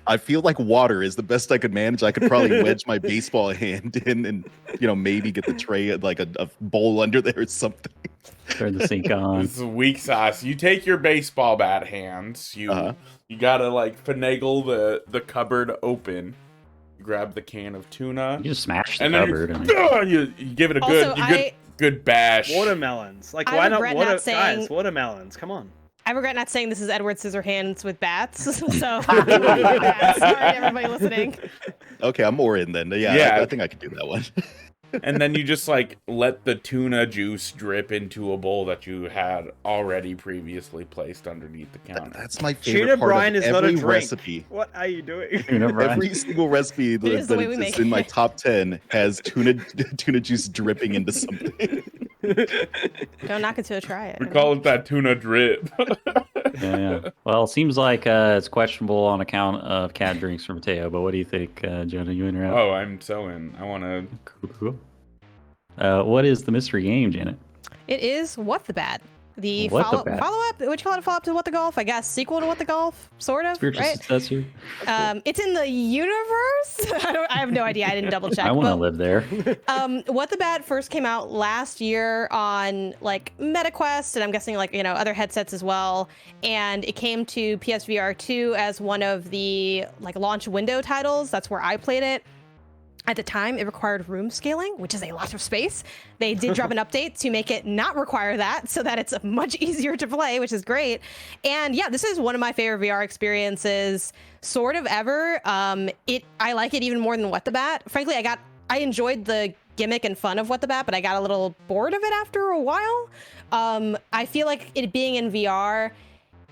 I feel like water is the best I could manage. I could probably wedge my baseball hand in and, maybe get the tray, like a bowl under there or something. Turn the sink on. This is weak sauce. You take your baseball bat hands. You gotta like finagle the cupboard open. You grab the can of tuna. You just smash the and cupboard. Then you give it a good bash. Watermelons. Like, why not guys, watermelons? Come on. I regret not saying this is Edward Scissorhands with bats. So sorry, everybody listening. Okay, I'm more in then. Yeah. I think I could do that one. And then you just like let the tuna juice drip into a bowl that you had already previously placed underneath the counter. That's my favorite tuna part brine of is not a every drink. Recipe. What are you doing? Every single recipe that's in my top 10 has tuna juice dripping into something. Don't knock it till you try it. We call it that tuna drip. Yeah. Well, it seems like it's questionable on account of cat drinks for Mateo, but what do you think, Jonah? You in or out? Oh, I'm so in. I want to... Cool. What is the mystery game, Janet? It is What the Bat. The What the Bat? follow-up, would you call it a follow-up to What the Golf? I guess sequel to What the Golf, sort of, Spiritual right? successor? It's in the universe? I have no idea. I didn't double check. I want to live there. What the Bat first came out last year on like MetaQuest, and I'm guessing like other headsets as well. And it came to PSVR 2 as one of the like launch window titles. That's where I played it. At the time, it required room scaling, which is a lot of space. They did drop an update to make it not require that, so that it's much easier to play, which is great. And yeah, this is one of my favorite VR experiences, sort of ever. I like it even more than What the Bat. Frankly, I enjoyed the gimmick and fun of What the Bat, but I got a little bored of it after a while. I feel like it being in VR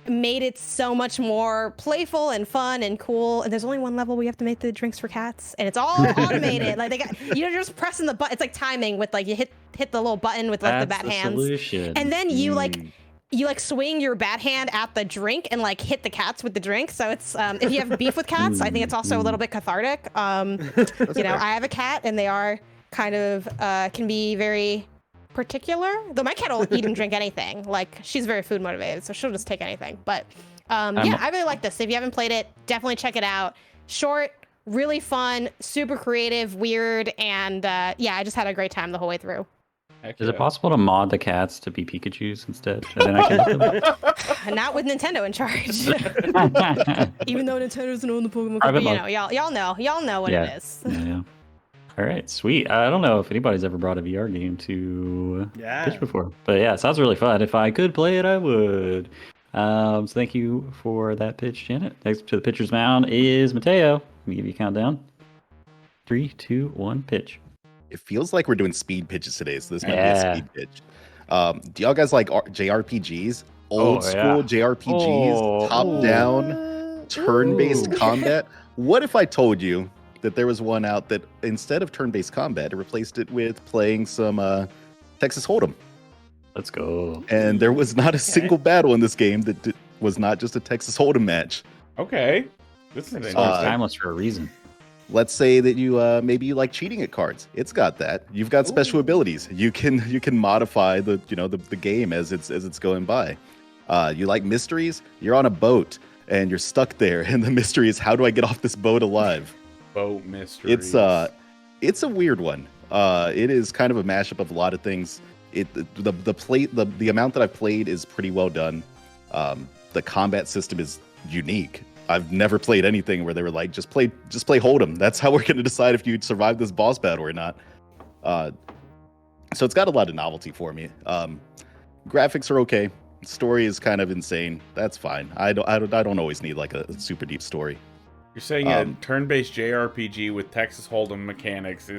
made it so much more playful and fun and cool. And there's only one level where you have to make the drinks for cats, and it's all automated. Like you're just pressing the button. It's like timing with like you hit the little button with like the bat hands, solution. and then you swing your bat hand at the drink and like hit the cats with the drink. So it's if you have beef with cats, I think it's also a little bit cathartic. I have a cat, and they are kind of can be very particular, though my cat will eat and drink anything. Like, she's very food motivated, so she'll just take anything. But I really like this. If you haven't played it, definitely check it out. Short, really fun, super creative, weird, and I just had a great time the whole way through. Is it possible to mod the cats to be Pikachus instead? And then I can them? Not with Nintendo in charge. Even though Nintendo doesn't own the Pokemon company, y'all know what it is. Yeah. All right, sweet. I don't know if anybody's ever brought a VR game to pitch before, but yeah, it sounds really fun. If I could play it, I would. So thank you for that pitch, Janet. Next to the pitcher's mound is Mateo. Let me give you a countdown. 3, 2, 1, pitch. It feels like we're doing speed pitches today, so this might be a speed pitch. Do y'all guys like JRPGs? Old school JRPGs, top-down, turn-based combat? What if I told you that there was one out that instead of turn-based combat, it replaced it with playing some Texas Hold'em? Let's go. And there was not a single battle in this game that was not just a Texas Hold'em match. Okay. This is timeless for a reason. Let's say that you maybe you like cheating at cards. It's got that. You've got special abilities. You can modify the game as it's going by. You like mysteries? You're on a boat and you're stuck there, and the mystery is, how do I get off this boat alive? Boat mystery. It's a weird one. It is kind of a mashup of a lot of things. The amount that I've played is pretty well done. The combat system is unique. I've never played anything where they were like, just play Hold'em. That's how we're going to decide if you survive this boss battle or not. So it's got a lot of novelty for me. Graphics are okay. Story is kind of insane. That's fine. I don't always need like a super deep story. You're saying a turn-based JRPG with Texas Hold'em mechanics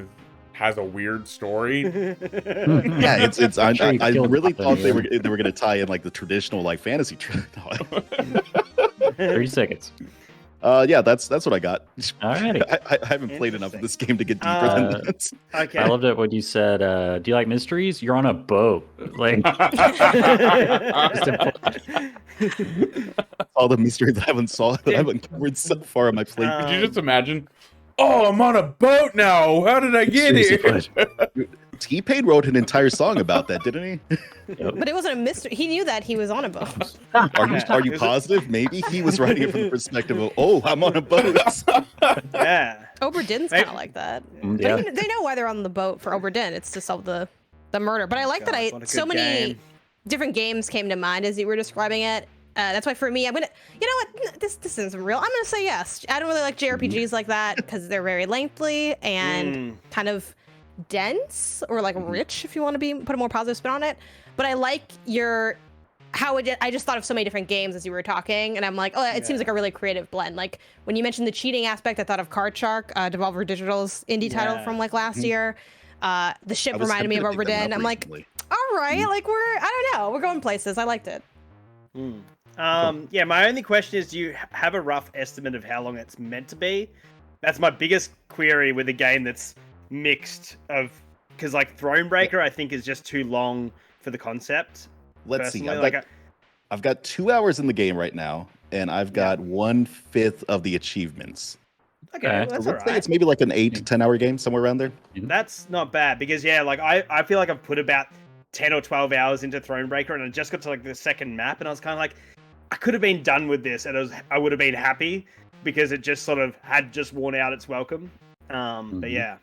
has a weird story? Yeah, it's. I really thought they were going to tie in like the traditional like fantasy. 30 seconds. Yeah, that's what I got. Alrighty. I haven't played enough of this game to get deeper than that. Okay. I loved it when you said, "Do you like mysteries? You're on a boat." Like, all the mysteries I haven't solved that I've uncovered so far on my plate. Could you just imagine? Oh, I'm on a boat now. How did I get here? T-Pain wrote an entire song about that, didn't he? Yep. But it wasn't a mystery. He knew that he was on a boat. Are you positive? Maybe he was writing it from the perspective of, oh, I'm on a boat. Yeah. Oberdin's kind of like that. Yeah. But they know why they're on the boat for Oberdin. It's to solve the murder. But I like that so many different games came to mind as you were describing it. That's why for me, I'm gonna, you know what, this isn't real. I'm gonna say yes. I don't really like JRPGs like that because they're very lengthy and kind of dense or like rich, if you want to put a more positive spin on it. But I like I just thought of so many different games as you were talking, and I'm like, oh, it seems like a really creative blend. Like when you mentioned the cheating aspect, I thought of Card Shark, Devolver Digital's indie title from like last year. The ship reminded me of Oberdin. I'm like, all right, like I don't know, we're going places. I liked it. Yeah, my only question is, do you have a rough estimate of how long it's meant to be? That's my biggest query with a game that's mixed of, because like Thronebreaker, I think is just too long for the concept. Let's see. I've got 2 hours in the game right now, and I've got 1/5 of the achievements. Okay, so let's say it's maybe like an 8 to 10 hour game, somewhere around there. That's not bad, because like I feel like I've put about 10 or 12 hours into Thronebreaker, and I just got to like the second map, and I was kind of like, I could have been done with this, and I would have been happy, because it just sort of had just worn out its welcome. But yeah,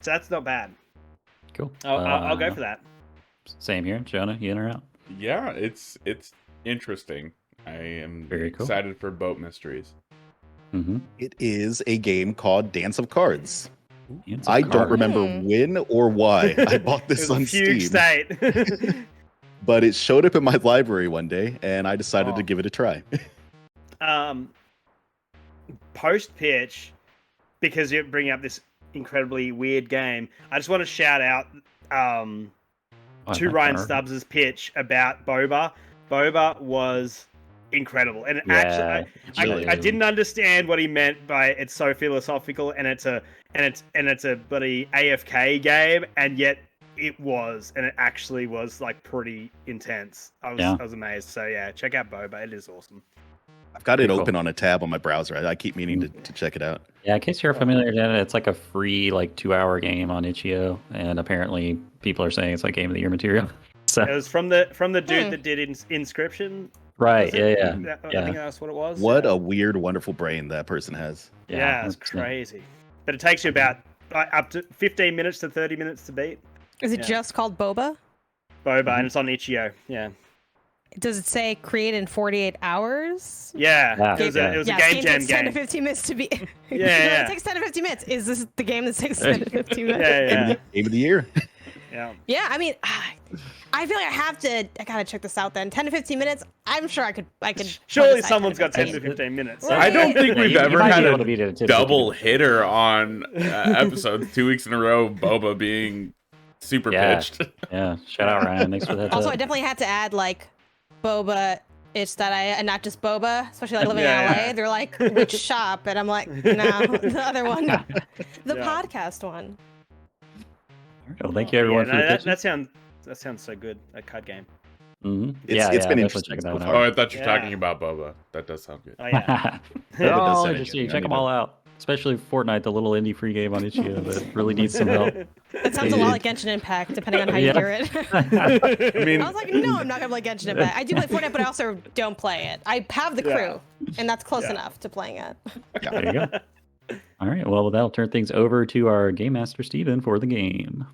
so that's not bad. Cool. I'll go for that. Same here, Jonah. You in or out? Yeah, it's interesting. I am very excited for Boat Mysteries. It is a game called Dance of Cards. I don't remember when or why I bought this on Steam. State. But it showed up in my library one day, and I decided to give it a try. Post pitch, because you're bringing up this incredibly weird game, I just want to shout out to Ryan Stubbs' pitch about Boba. Boba was incredible, and actually, I didn't understand what he meant by it's so philosophical, and it's a bloody AFK game, and yet it was, and it actually was like pretty intense. I was amazed. So yeah, check out Boba. It is awesome. I've got it open on a tab on my browser. I keep meaning to check it out. Yeah, in case you're familiar, Janet, it's like a free 2-hour game on itch.io, and apparently people are saying it's like Game of the Year material. So it was from the dude that did Inscription. Right. Yeah. I think that's what it was. What a weird, wonderful brain that person has. Yeah, it's crazy. But it takes you about up to 15 minutes to 30 minutes to beat. Is it just called Boba? Boba, and it's on itch.io. Yeah. Does it say create in 48 hours? Yeah. It was a game jam game. 10 to 15 minutes to beat. Yeah. It takes 10 to 15 minutes. Is this the game that takes 10 to 15 minutes? Yeah. Game of the Year. Yeah. Yeah, I mean, I feel like I gotta check this out then. 10 to 15 minutes. I'm sure I could. Surely someone's got 10 to 15 minutes. Right. I don't think we've ever had a double hitter on episodes 2 weeks in a row. Boba being super pitched. Yeah. Shout out Ryan. Thanks for that. Also, I definitely had to add Boba. It's that and not just Boba, especially living in LA. They're like, which shop? And I'm like, no, the other one, the podcast one. Well, thank you everyone for the that sounds so good. A card game. It's been interesting. I thought you were talking about Boba. That does sound good. Oh yeah. They're all interesting. Check them all out. Especially Fortnite, the little indie free game on itch.io that really needs some help. It sounds a lot like Genshin Impact, depending on how you hear it. I was like, no, I'm not gonna play Genshin Impact. I do play Fortnite, but I also don't play it. I have the crew, and that's close enough to playing it. There you go. All right, well, that'll turn things over to our Game Master, Steven, for the game.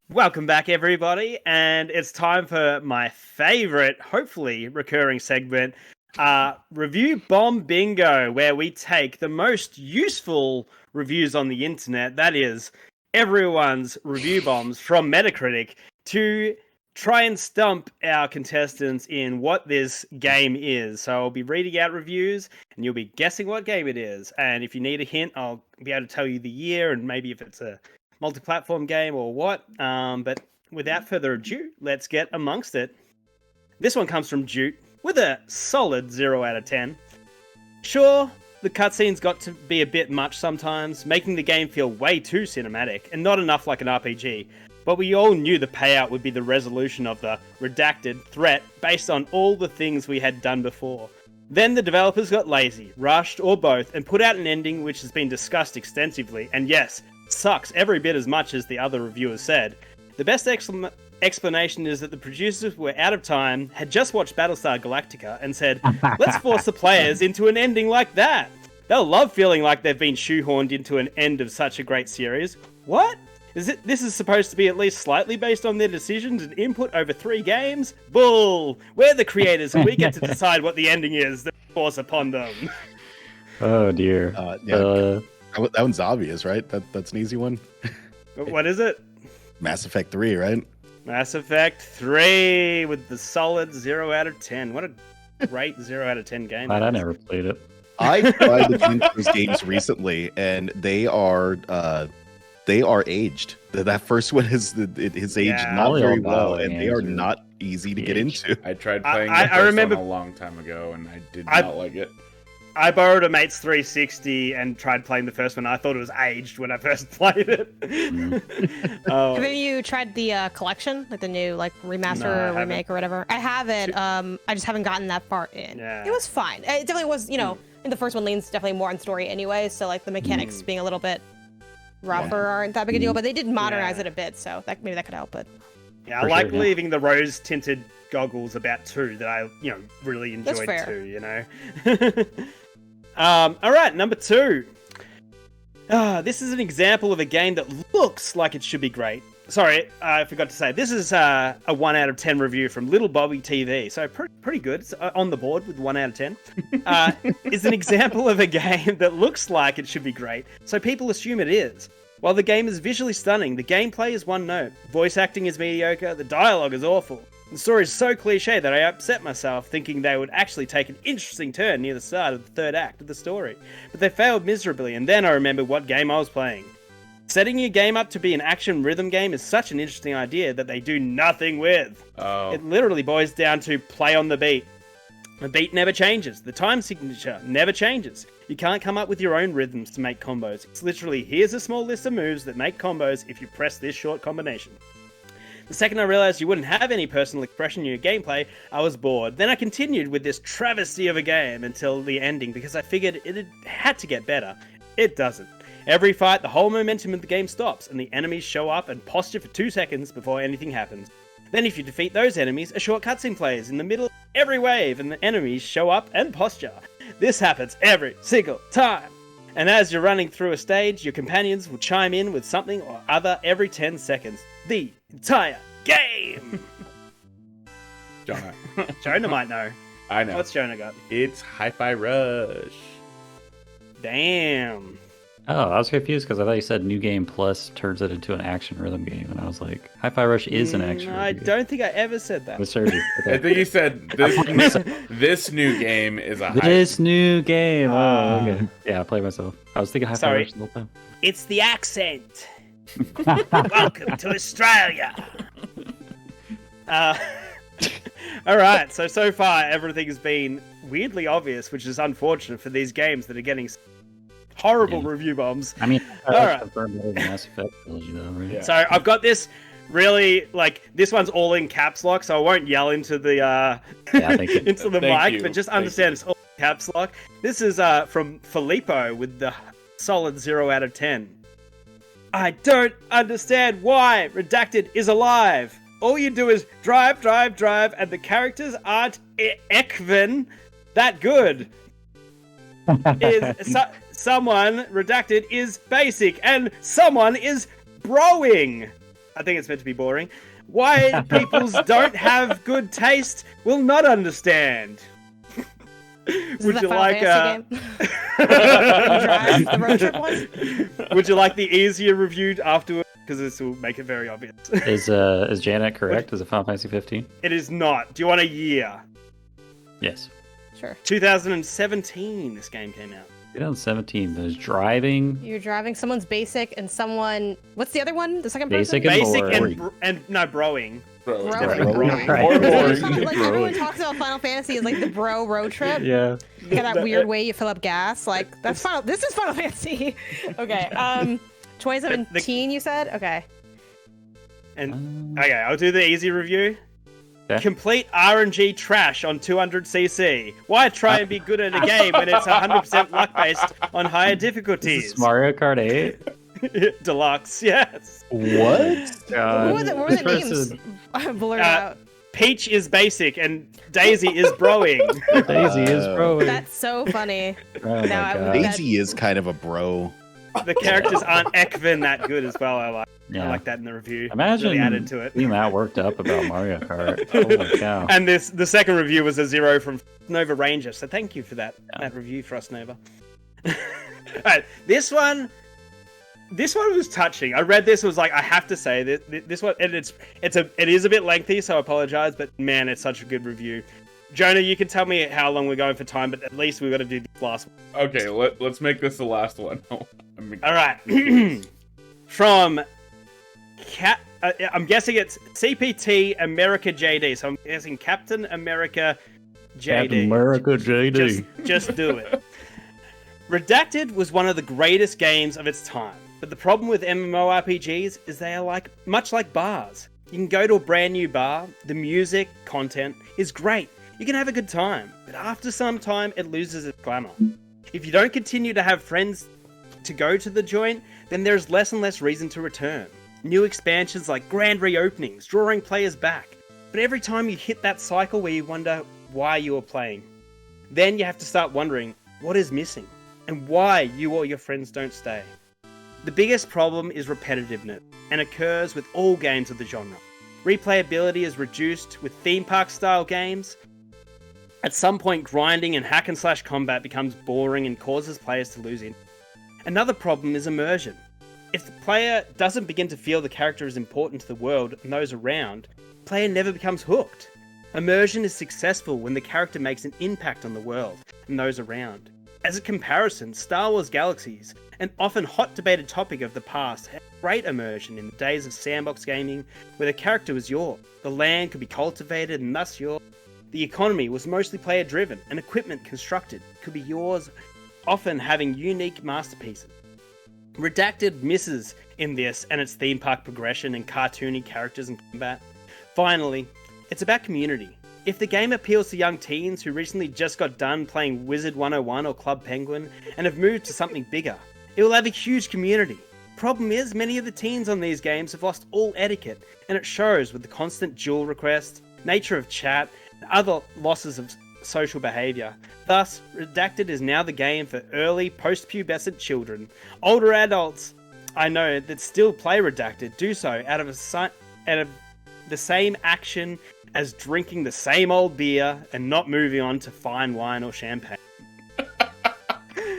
Welcome back, everybody, and it's time for my favorite, hopefully recurring segment, Review Bomb Bingo, where we take the most useful reviews on the internet, that is, everyone's review bombs from Metacritic, to try and stump our contestants in what this game is. So I'll be reading out reviews, and you'll be guessing what game it is. And if you need a hint, I'll be able to tell you the year, and maybe if it's a multi-platform game or what. But without further ado, let's get amongst it. This one comes from Jute with a solid 0 out of 10. Sure, the cutscenes got to be a bit much sometimes, making the game feel way too cinematic and not enough like an RPG. But we all knew the payout would be the resolution of the redacted threat based on all the things we had done before. Then the developers got lazy, rushed, or both, and put out an ending which has been discussed extensively, and yes, sucks every bit as much as the other reviewers said. The best explanation is that the producers were out of time, had just watched Battlestar Galactica, and said, let's force the players into an ending like that. They'll love feeling like they've been shoehorned into an end of such a great series. What? This is supposed to be at least slightly based on their decisions and input over 3 games? Bull! We're the creators and we get to decide what the ending is that we force upon them. Oh dear. That one's obvious, right? That's an easy one. What is it? Mass Effect 3, right? Mass Effect 3 with the solid 0 out of 10. What a great 0 out of 10 game. I never played it. I tried to play those games recently, and they are aged. That first one is aged not very well, and they are not easy to get into. I tried playing the first one a long time ago, and I did not like it. I borrowed a mate's 360 and tried playing the first one. I thought it was aged when I first played it. Have you tried the collection, like the new remaster or remake or whatever? I haven't. I just haven't gotten that far in. Yeah. It was fine. It definitely was. I think the first one leans definitely more on story anyway. So the mechanics being a little bit rougher aren't that big a deal. But they did modernize it a bit, so maybe that could help. But yeah, I like leaving the rose tinted goggles about too that I really enjoyed too. All right, number 2. This is an example of a game that looks like it should be great. Sorry, I forgot to say. This is a 1 out of 10 review from Little Bobby TV. So pretty good. It's on the board with 1 out of 10. It's an example of a game that looks like it should be great, so people assume it is. While the game is visually stunning, the gameplay is one note. Voice acting is mediocre, the dialogue is awful. The story is so cliche that I upset myself thinking they would actually take an interesting turn near the start of the 3rd act of the story. But they failed miserably, and then I remembered what game I was playing. Setting your game up to be an action rhythm game is such an interesting idea that they do nothing with. It literally boils down to play on the beat. The beat never changes. The time signature never changes. You can't come up with your own rhythms to make combos. It's literally, here's a small list of moves that make combos if you press this short combination. The second I realized you wouldn't have any personal expression in your gameplay, I was bored. Then I continued with this travesty of a game until the ending because I figured it had to get better. It doesn't. Every fight, the whole momentum of the game stops and the enemies show up and posture for 2 seconds before anything happens. Then if you defeat those enemies, a short cutscene plays in the middle of every wave and the enemies show up and posture. This happens every single time. And as you're running through a stage, your companions will chime in with something or other every 10 seconds. The entire game! Jonah. Jonah might know. I know. What's Jonah got? It's Hi-Fi Rush. Damn. Oh, I was confused because I thought you said New Game Plus turns it into an action rhythm game, and I was like, Hi-Fi Rush is an action rhythm game. I don't think I ever said that. Okay. I think you said this new game is a This new game. Oh, okay. Yeah, I played myself. I was thinking Hi-Fi Rush the whole time. It's the accent. Welcome to Australia. All right, so far everything has been weirdly obvious, which is unfortunate for these games that are getting horrible review bombs. I mean, all right. Better than Mass Effect trilogy, though, right? Yeah. So I've got this really this one's all in caps lock, so I won't yell into the into the mic, but just understand it's all in caps lock. This is from Filippo with the solid 0 out of 10. I don't understand why Redacted is alive. All you do is drive, and the characters aren't even that good. Someone, Redacted, is basic, and someone is broing. I think it's meant to be boring. Why peoples don't have good taste will not understand. Would you like the road trip one? Would you like the easier reviewed afterwards? Because this will make it very obvious. Is Janet correct? Is it Final Fantasy 15? It is not. Do you want a year? Yes. Sure. 2017 this game came out. 2017. There's driving. You're driving. Someone's basic and someone... What's the other one? The second basic person? And broing. Broing. Like everyone talks about Final Fantasy as like the bro road trip. Yeah. That weird way you fill up gas. Like that's Final. This is Final Fantasy. Okay. 2017. You said okay. And okay, I'll do the easy review. Okay. Complete RNG trash on 200cc. Why try and be good at a game when it's 100% luck based on higher difficulties? This is Mario Kart 8? Deluxe, yes. What? What were the names blurred out? Peach is basic and Daisy is broing. Daisy is broing. That's so funny. Oh my God. Daisy is kind of a bro. The characters aren't Ekvin that good as well. I like that in the review. Imagine really added to it. being that worked up about Mario Kart. Oh my cow. And the second review was a 0 from Nova Ranger. So thank you for that review, Frost Nova. Alright, this one was touching. I read this, was like, I have to say this one, and it is a bit lengthy, so I apologize, but man, it's such a good review. Jonah, you can tell me how long we're going for time, but at least we've got to do the last one. Okay, let's make this the last one. Alright. From I'm guessing it's CPT America JD, so I'm guessing Captain America JD. Captain America JD. Just do it. Redacted was one of the greatest games of its time, but the problem with MMORPGs is they are much like bars. You can go to a brand new bar, the music, content is great, you can have a good time, but after some time it loses its glamour. If you don't continue to have friends to go to the joint, then there's less and less reason to return. New expansions like grand reopenings, drawing players back, but every time you hit that cycle where you wonder why you are playing, then you have to start wondering what is missing and why you or your friends don't stay. The biggest problem is repetitiveness, and occurs with all games of the genre. Replayability is reduced with theme park style games. At some point, grinding and hack and slash combat becomes boring and causes players to lose interest. Another problem is immersion. If the player doesn't begin to feel the character is important to the world and those around, the player never becomes hooked. Immersion is successful when the character makes an impact on the world and those around. As a comparison, Star Wars Galaxies, an often hot debated topic of the past, had great immersion in the days of sandbox gaming where the character was yours. The land could be cultivated and thus yours. The economy was mostly player driven and equipment constructed could be yours, often having unique masterpieces. Redacted misses in this and its theme park progression and cartoony characters and combat. Finally, it's about community. If the game appeals to young teens who recently just got done playing Wizard 101 or Club Penguin and have moved to something bigger, it will have a huge community. Problem is, many of the teens on these games have lost all etiquette, and it shows with the constant duel requests, nature of chat, and other losses of social behaviour. Thus, Redacted is now the game for early, post-pubescent children. Older adults I know that still play Redacted do so out of the same action as drinking the same old beer and not moving on to fine wine or champagne.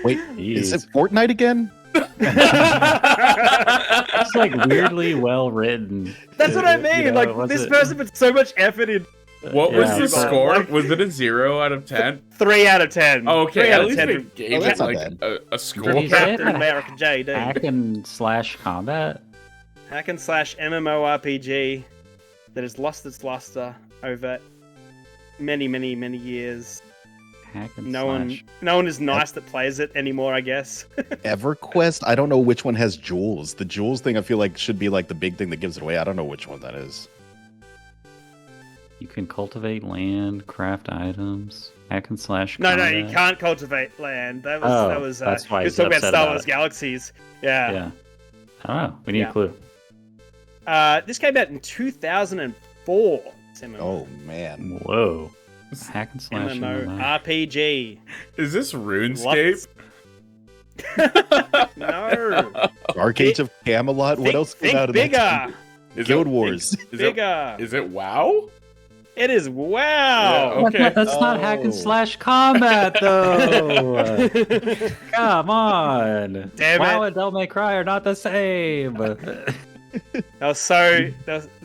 Wait, is it Fortnite again? It's like weirdly well written. That's what I mean. You know, like this person put so much effort in. What was the score? Was it a 0 out of 10? 3 out of 10. Oh, okay, 3 at out of least 10. they gave it like a score. Captain America JD. Hack and slash combat? Hack and slash MMORPG that has lost its luster over many, many, many years. Hack and no slash. one is nice that plays it anymore, I guess. EverQuest? I don't know which one has jewels. The jewels thing I feel like should be like the big thing that gives it away. I don't know which one that is. You can cultivate land, craft items, hack and slash No, combat. you can't cultivate land. That was that's why he was he's talking about upset Star about Wars it. Galaxies. Yeah. Yeah. I don't know. We need a clue. This came out in 2004. Oh, man. Whoa. Hack and slash MMORPG. Is this RuneScape? No. Dark Age of Camelot? What else came out of bigger. that? Guild Wars. Bigger. Is it WoW? It is WoW. Yeah, okay. That's not hack and slash combat, though. Come on. Damn WoW it. and Devil May Cry are not the same. They're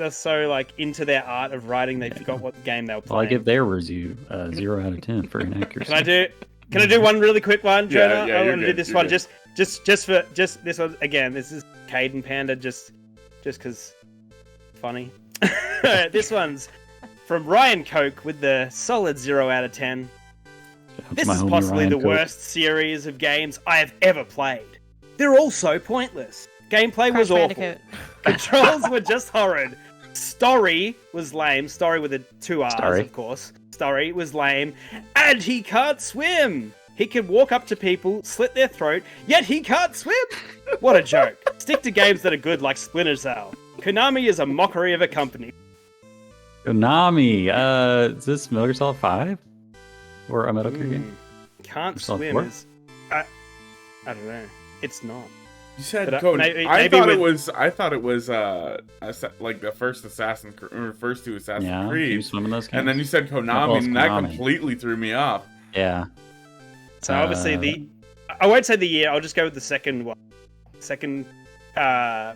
so like into their art of writing, they forgot what game they were playing. Well, I give their review 0 out of 10 for inaccuracy. Can I do one really quick one, Jonah? Yeah, I you're want to do good, this you're one good. just for this one again. This is Caden Panda just because funny. This one's from Ryan Coke with the solid 0 out of 10. This is possibly the worst series of games I have ever played. They're all so pointless. Gameplay was awful. Controls were just horrid. Story was lame. Story with the 2 R's, Story. of course. Story was lame. And he can't swim. He can walk up to people, slit their throat, yet he can't swim. What a joke. Stick to games that are good like Splinter Cell. Konami is a mockery of a company. Konami. Is this Metal Gear Solid 5? Or a Metal Gear game? Can't Solid swim 4? is... I don't know. It's not. You said But, Konami. I thought it was like the first Assassin's Creed, or first 2 Assassin's Yeah, you Creed. swim in those games? And then you said Konami, Well, it's and that Konami. completely threw me off. Yeah. So obviously I won't say the year, I'll just go with the second one. Second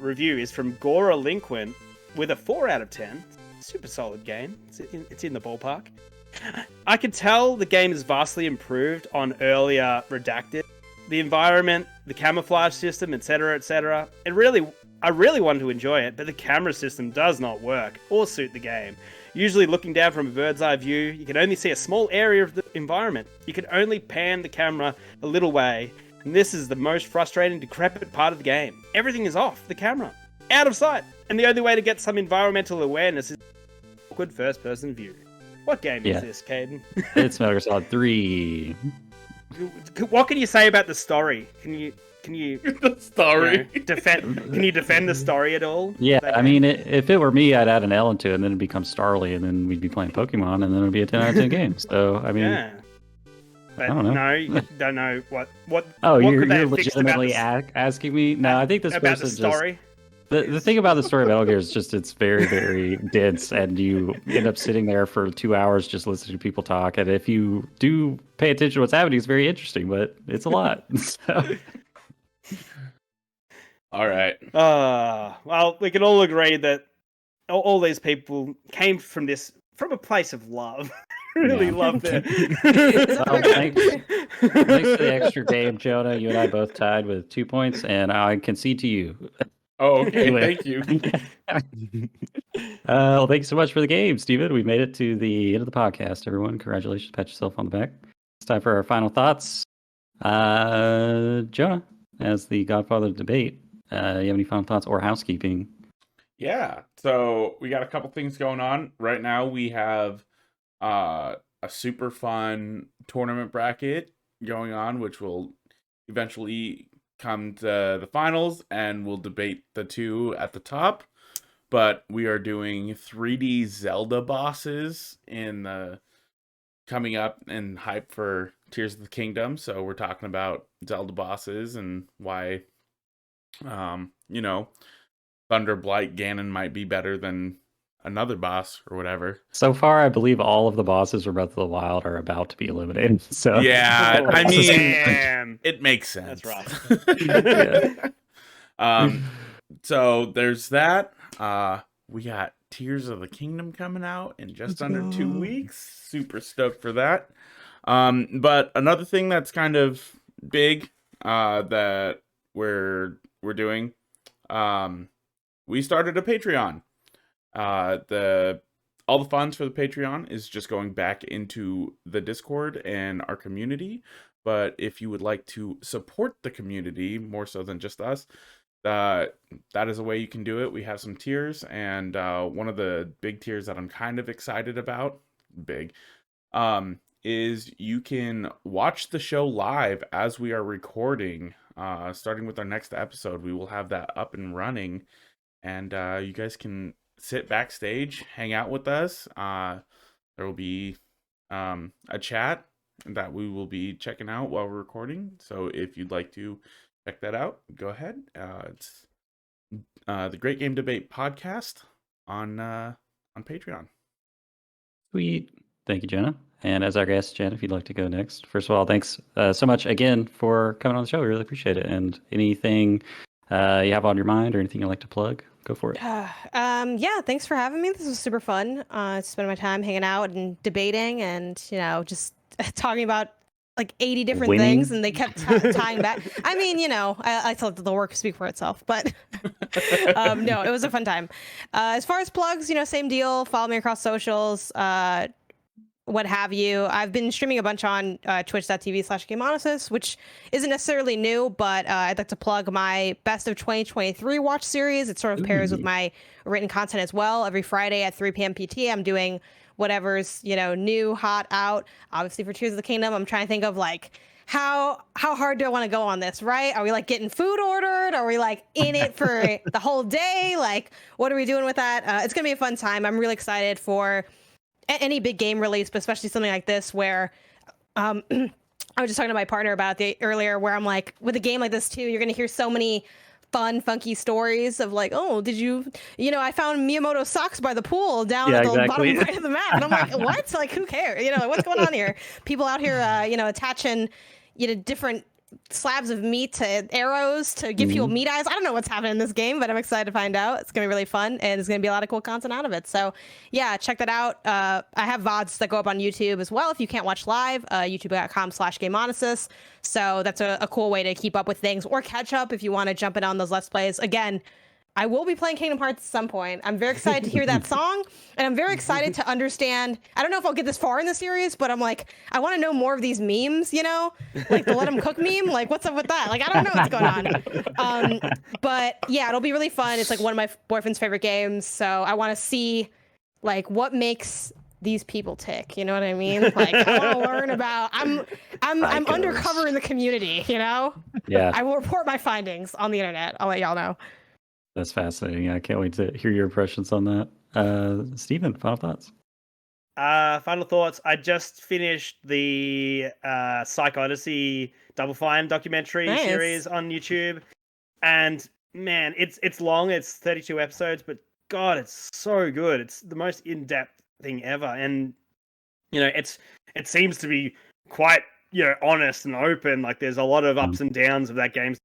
review is from Gora Linquent with a 4 out of 10. Super solid game. It's in the ballpark. I can tell the game is vastly improved on earlier Redacted. The environment, the camouflage system, etc., etc. I really wanted to enjoy it, but the camera system does not work or suit the game. Usually looking down from a bird's eye view, you can only see a small area of the environment. You can only pan the camera a little way, and this is the most frustrating, decrepit part of the game. Everything is off the camera, out of sight, and the only way to get some environmental awareness is awkward first-person view. What game is this, Caden? It's Metal Gear Solid 3. What can you say about the story? Can you The story. Can you defend the story at all? Yeah, I mean, if it were me, I'd add an L into it, and then it'd become Starly, and then we'd be playing Pokemon, and then it'd be a 10 out of 10 game. So, I mean, yeah. But I don't know. No, you don't know what. Oh, what you're could they have fixed about legitimately the- asking me? No, I think this about the person story. The thing about the story of Metal Gear is just it's very, very dense, and you end up sitting there for 2 hours just listening to people talk. And if you do pay attention to what's happening, it's very interesting, but it's a lot. So. All right. Well, we can all agree that all these people came from a place of love. Really loved it. Well, thanks for the extra game, Jonah. You and I both tied with 2 points, and I concede to you. Oh, okay. Anyway. Thank you. Well, thank you so much for the game, Steven. We made it to the end of the podcast. Everyone, congratulations. Pat yourself on the back. It's time for our final thoughts. Jonah, as the godfather of debate, you have any final thoughts or housekeeping? Yeah. So we got a couple things going on right now. We have a super fun tournament bracket going on, which will eventually come to the finals, and we'll debate the two at the top. But we are doing 3D Zelda bosses coming up and hype for Tears of the Kingdom. So we're talking about Zelda bosses and why, Thunder Blight Ganon might be better than another boss or whatever. So far, I believe all of the bosses for Breath of the Wild are about to be eliminated. So Yeah, I mean, Damn. it makes sense. That's rough. So there's that. We got Tears of the Kingdom coming out in just under 2 weeks. Super stoked for that. But another thing that's kind of big that we're doing, we started a Patreon. All the funds for the Patreon is just going back into the Discord and our community. But if you would like to support the community more so than just us, that is a way you can do it. We have some tiers, and one of the big tiers that I'm kind of excited about, is you can watch the show live as we are recording. Starting with our next episode, we will have that up and running, and you guys can sit backstage, hang out with us. There will be a chat that we will be checking out while we're recording. So if you'd like to check that out, go ahead. It's the Great Game Debate podcast on Patreon. Sweet. Thank you, Jonah. And as our guest, Jen, if you'd like to go next. First of all, thanks so much again for coming on the show. We really appreciate it. And anything you have on your mind or anything you'd like to plug, go for it. Yeah, thanks for having me. This was super fun. Spending my time hanging out and debating and, just talking about like 80 different Winning. things, and they kept tying back. I mean, I thought the work speak for itself, but no, it was a fun time. As far as plugs, same deal. Follow me across socials. what have you. I've been streaming a bunch on twitch.tv/GameOnasis, which isn't necessarily new, but I'd like to plug my Best of 2023 watch series. It sort of pairs with my written content as well. Every Friday at 3 p.m. PT, I'm doing whatever's, new, hot, out. Obviously for Tears of the Kingdom, I'm trying to think of like, how hard do I want to go on this, right? Are we like getting food ordered? Are we like in it for the whole day? Like, what are we doing with that? It's going to be a fun time. I'm really excited for any big game release, but especially something like this where I was just talking to my partner about it earlier, where I'm like, with a game like this too, you're going to hear so many fun, funky stories of like, oh, did I found Miyamoto socks by the pool down at the bottom right of the map. And I'm like, what? Like, who cares? What's going on here? People out here, attaching, different slabs of meat to arrows to give people meat eyes. I don't know what's happening in this game, but I'm excited to find out. It's going to be really fun, and there's going to be a lot of cool content out of it. So, yeah, check that out. I have VODs that go up on YouTube as well if you can't watch live, youtube.com/GameOnasis. So that's a cool way to keep up with things or catch up if you want to jump in on those Let's Plays. Again, I will be playing Kingdom Hearts at some point. I'm very excited to hear that song, and I'm very excited to understand. I don't know if I'll get this far in the series, but I'm like, I want to know more of these memes, like the Let 'em Cook meme. Like, what's up with that? Like, I don't know what's going on. But yeah, it'll be really fun. It's like one of my boyfriend's favorite games, so I want to see like what makes these people tick. You know what I mean? Like, I want to learn about. I'm undercover in the community. Yeah. I will report my findings on the internet. I'll let y'all know. That's fascinating. I can't wait to hear your impressions on that. Steven, final thoughts? Final thoughts. I just finished the Psych Odyssey Double Fine documentary series on YouTube. And man, it's long. It's 32 episodes, but God, it's so good. It's the most in-depth thing ever. And, it seems to be quite, honest and open. Like there's a lot of ups and downs of that game.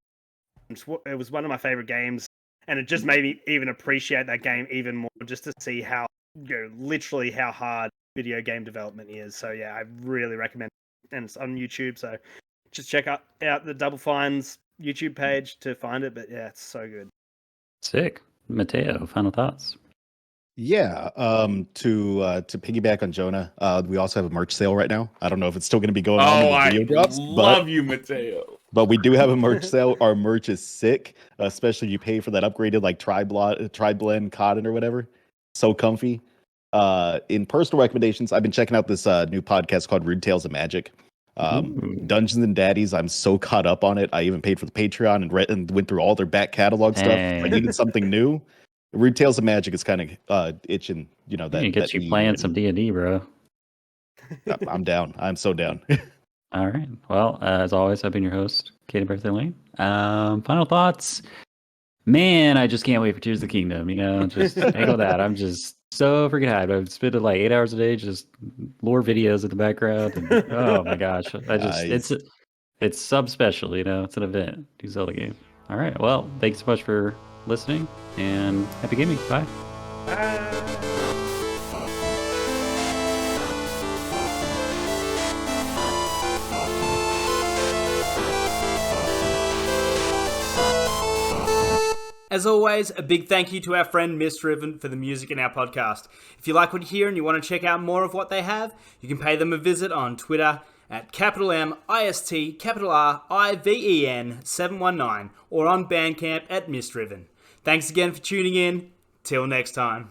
It was one of my favorite games. And it just made me even appreciate that game even more, just to see how, literally how hard video game development is. So yeah, I really recommend it. And it's on YouTube, so just check out the Double Fine's YouTube page to find it. But yeah, it's so good. Sick. Mateo, final thoughts? Yeah, to piggyback on Jonah, we also have a merch sale right now. I don't know if it's still going to be going on when the video drops. Love you, Mateo. But we do have a merch sale. Our merch is sick, especially if you pay for that upgraded like tri-blend cotton or whatever. So comfy. In personal recommendations, I've been checking out this new podcast called Rude Tales of Magic. Dungeons and Daddies. I'm so caught up on it. I even paid for the Patreon and went through all their back catalog stuff. I needed something new. Rude Tales of Magic is kind of itching, that. It gets you playing some D&D, bro. I'm down. I'm so down. All right. Well, as always, I've been your host, Katie Birthday Lane. Final thoughts. Man, I just can't wait for Tears of the Kingdom. Just hang with that. I'm just so freaking hyped. I've spent like 8 hours a day just lore videos in the background. And, oh my gosh, nice. It's sub special. It's an event. Do Zelda game. All right. Well, thanks so much for listening, and happy gaming. Bye. As always, a big thank you to our friend Misdriven for the music in our podcast. If you like what you hear and you want to check out more of what they have, you can pay them a visit on Twitter at MISTRIVEN719 or on Bandcamp at Misdriven. Thanks again for tuning in. Till next time.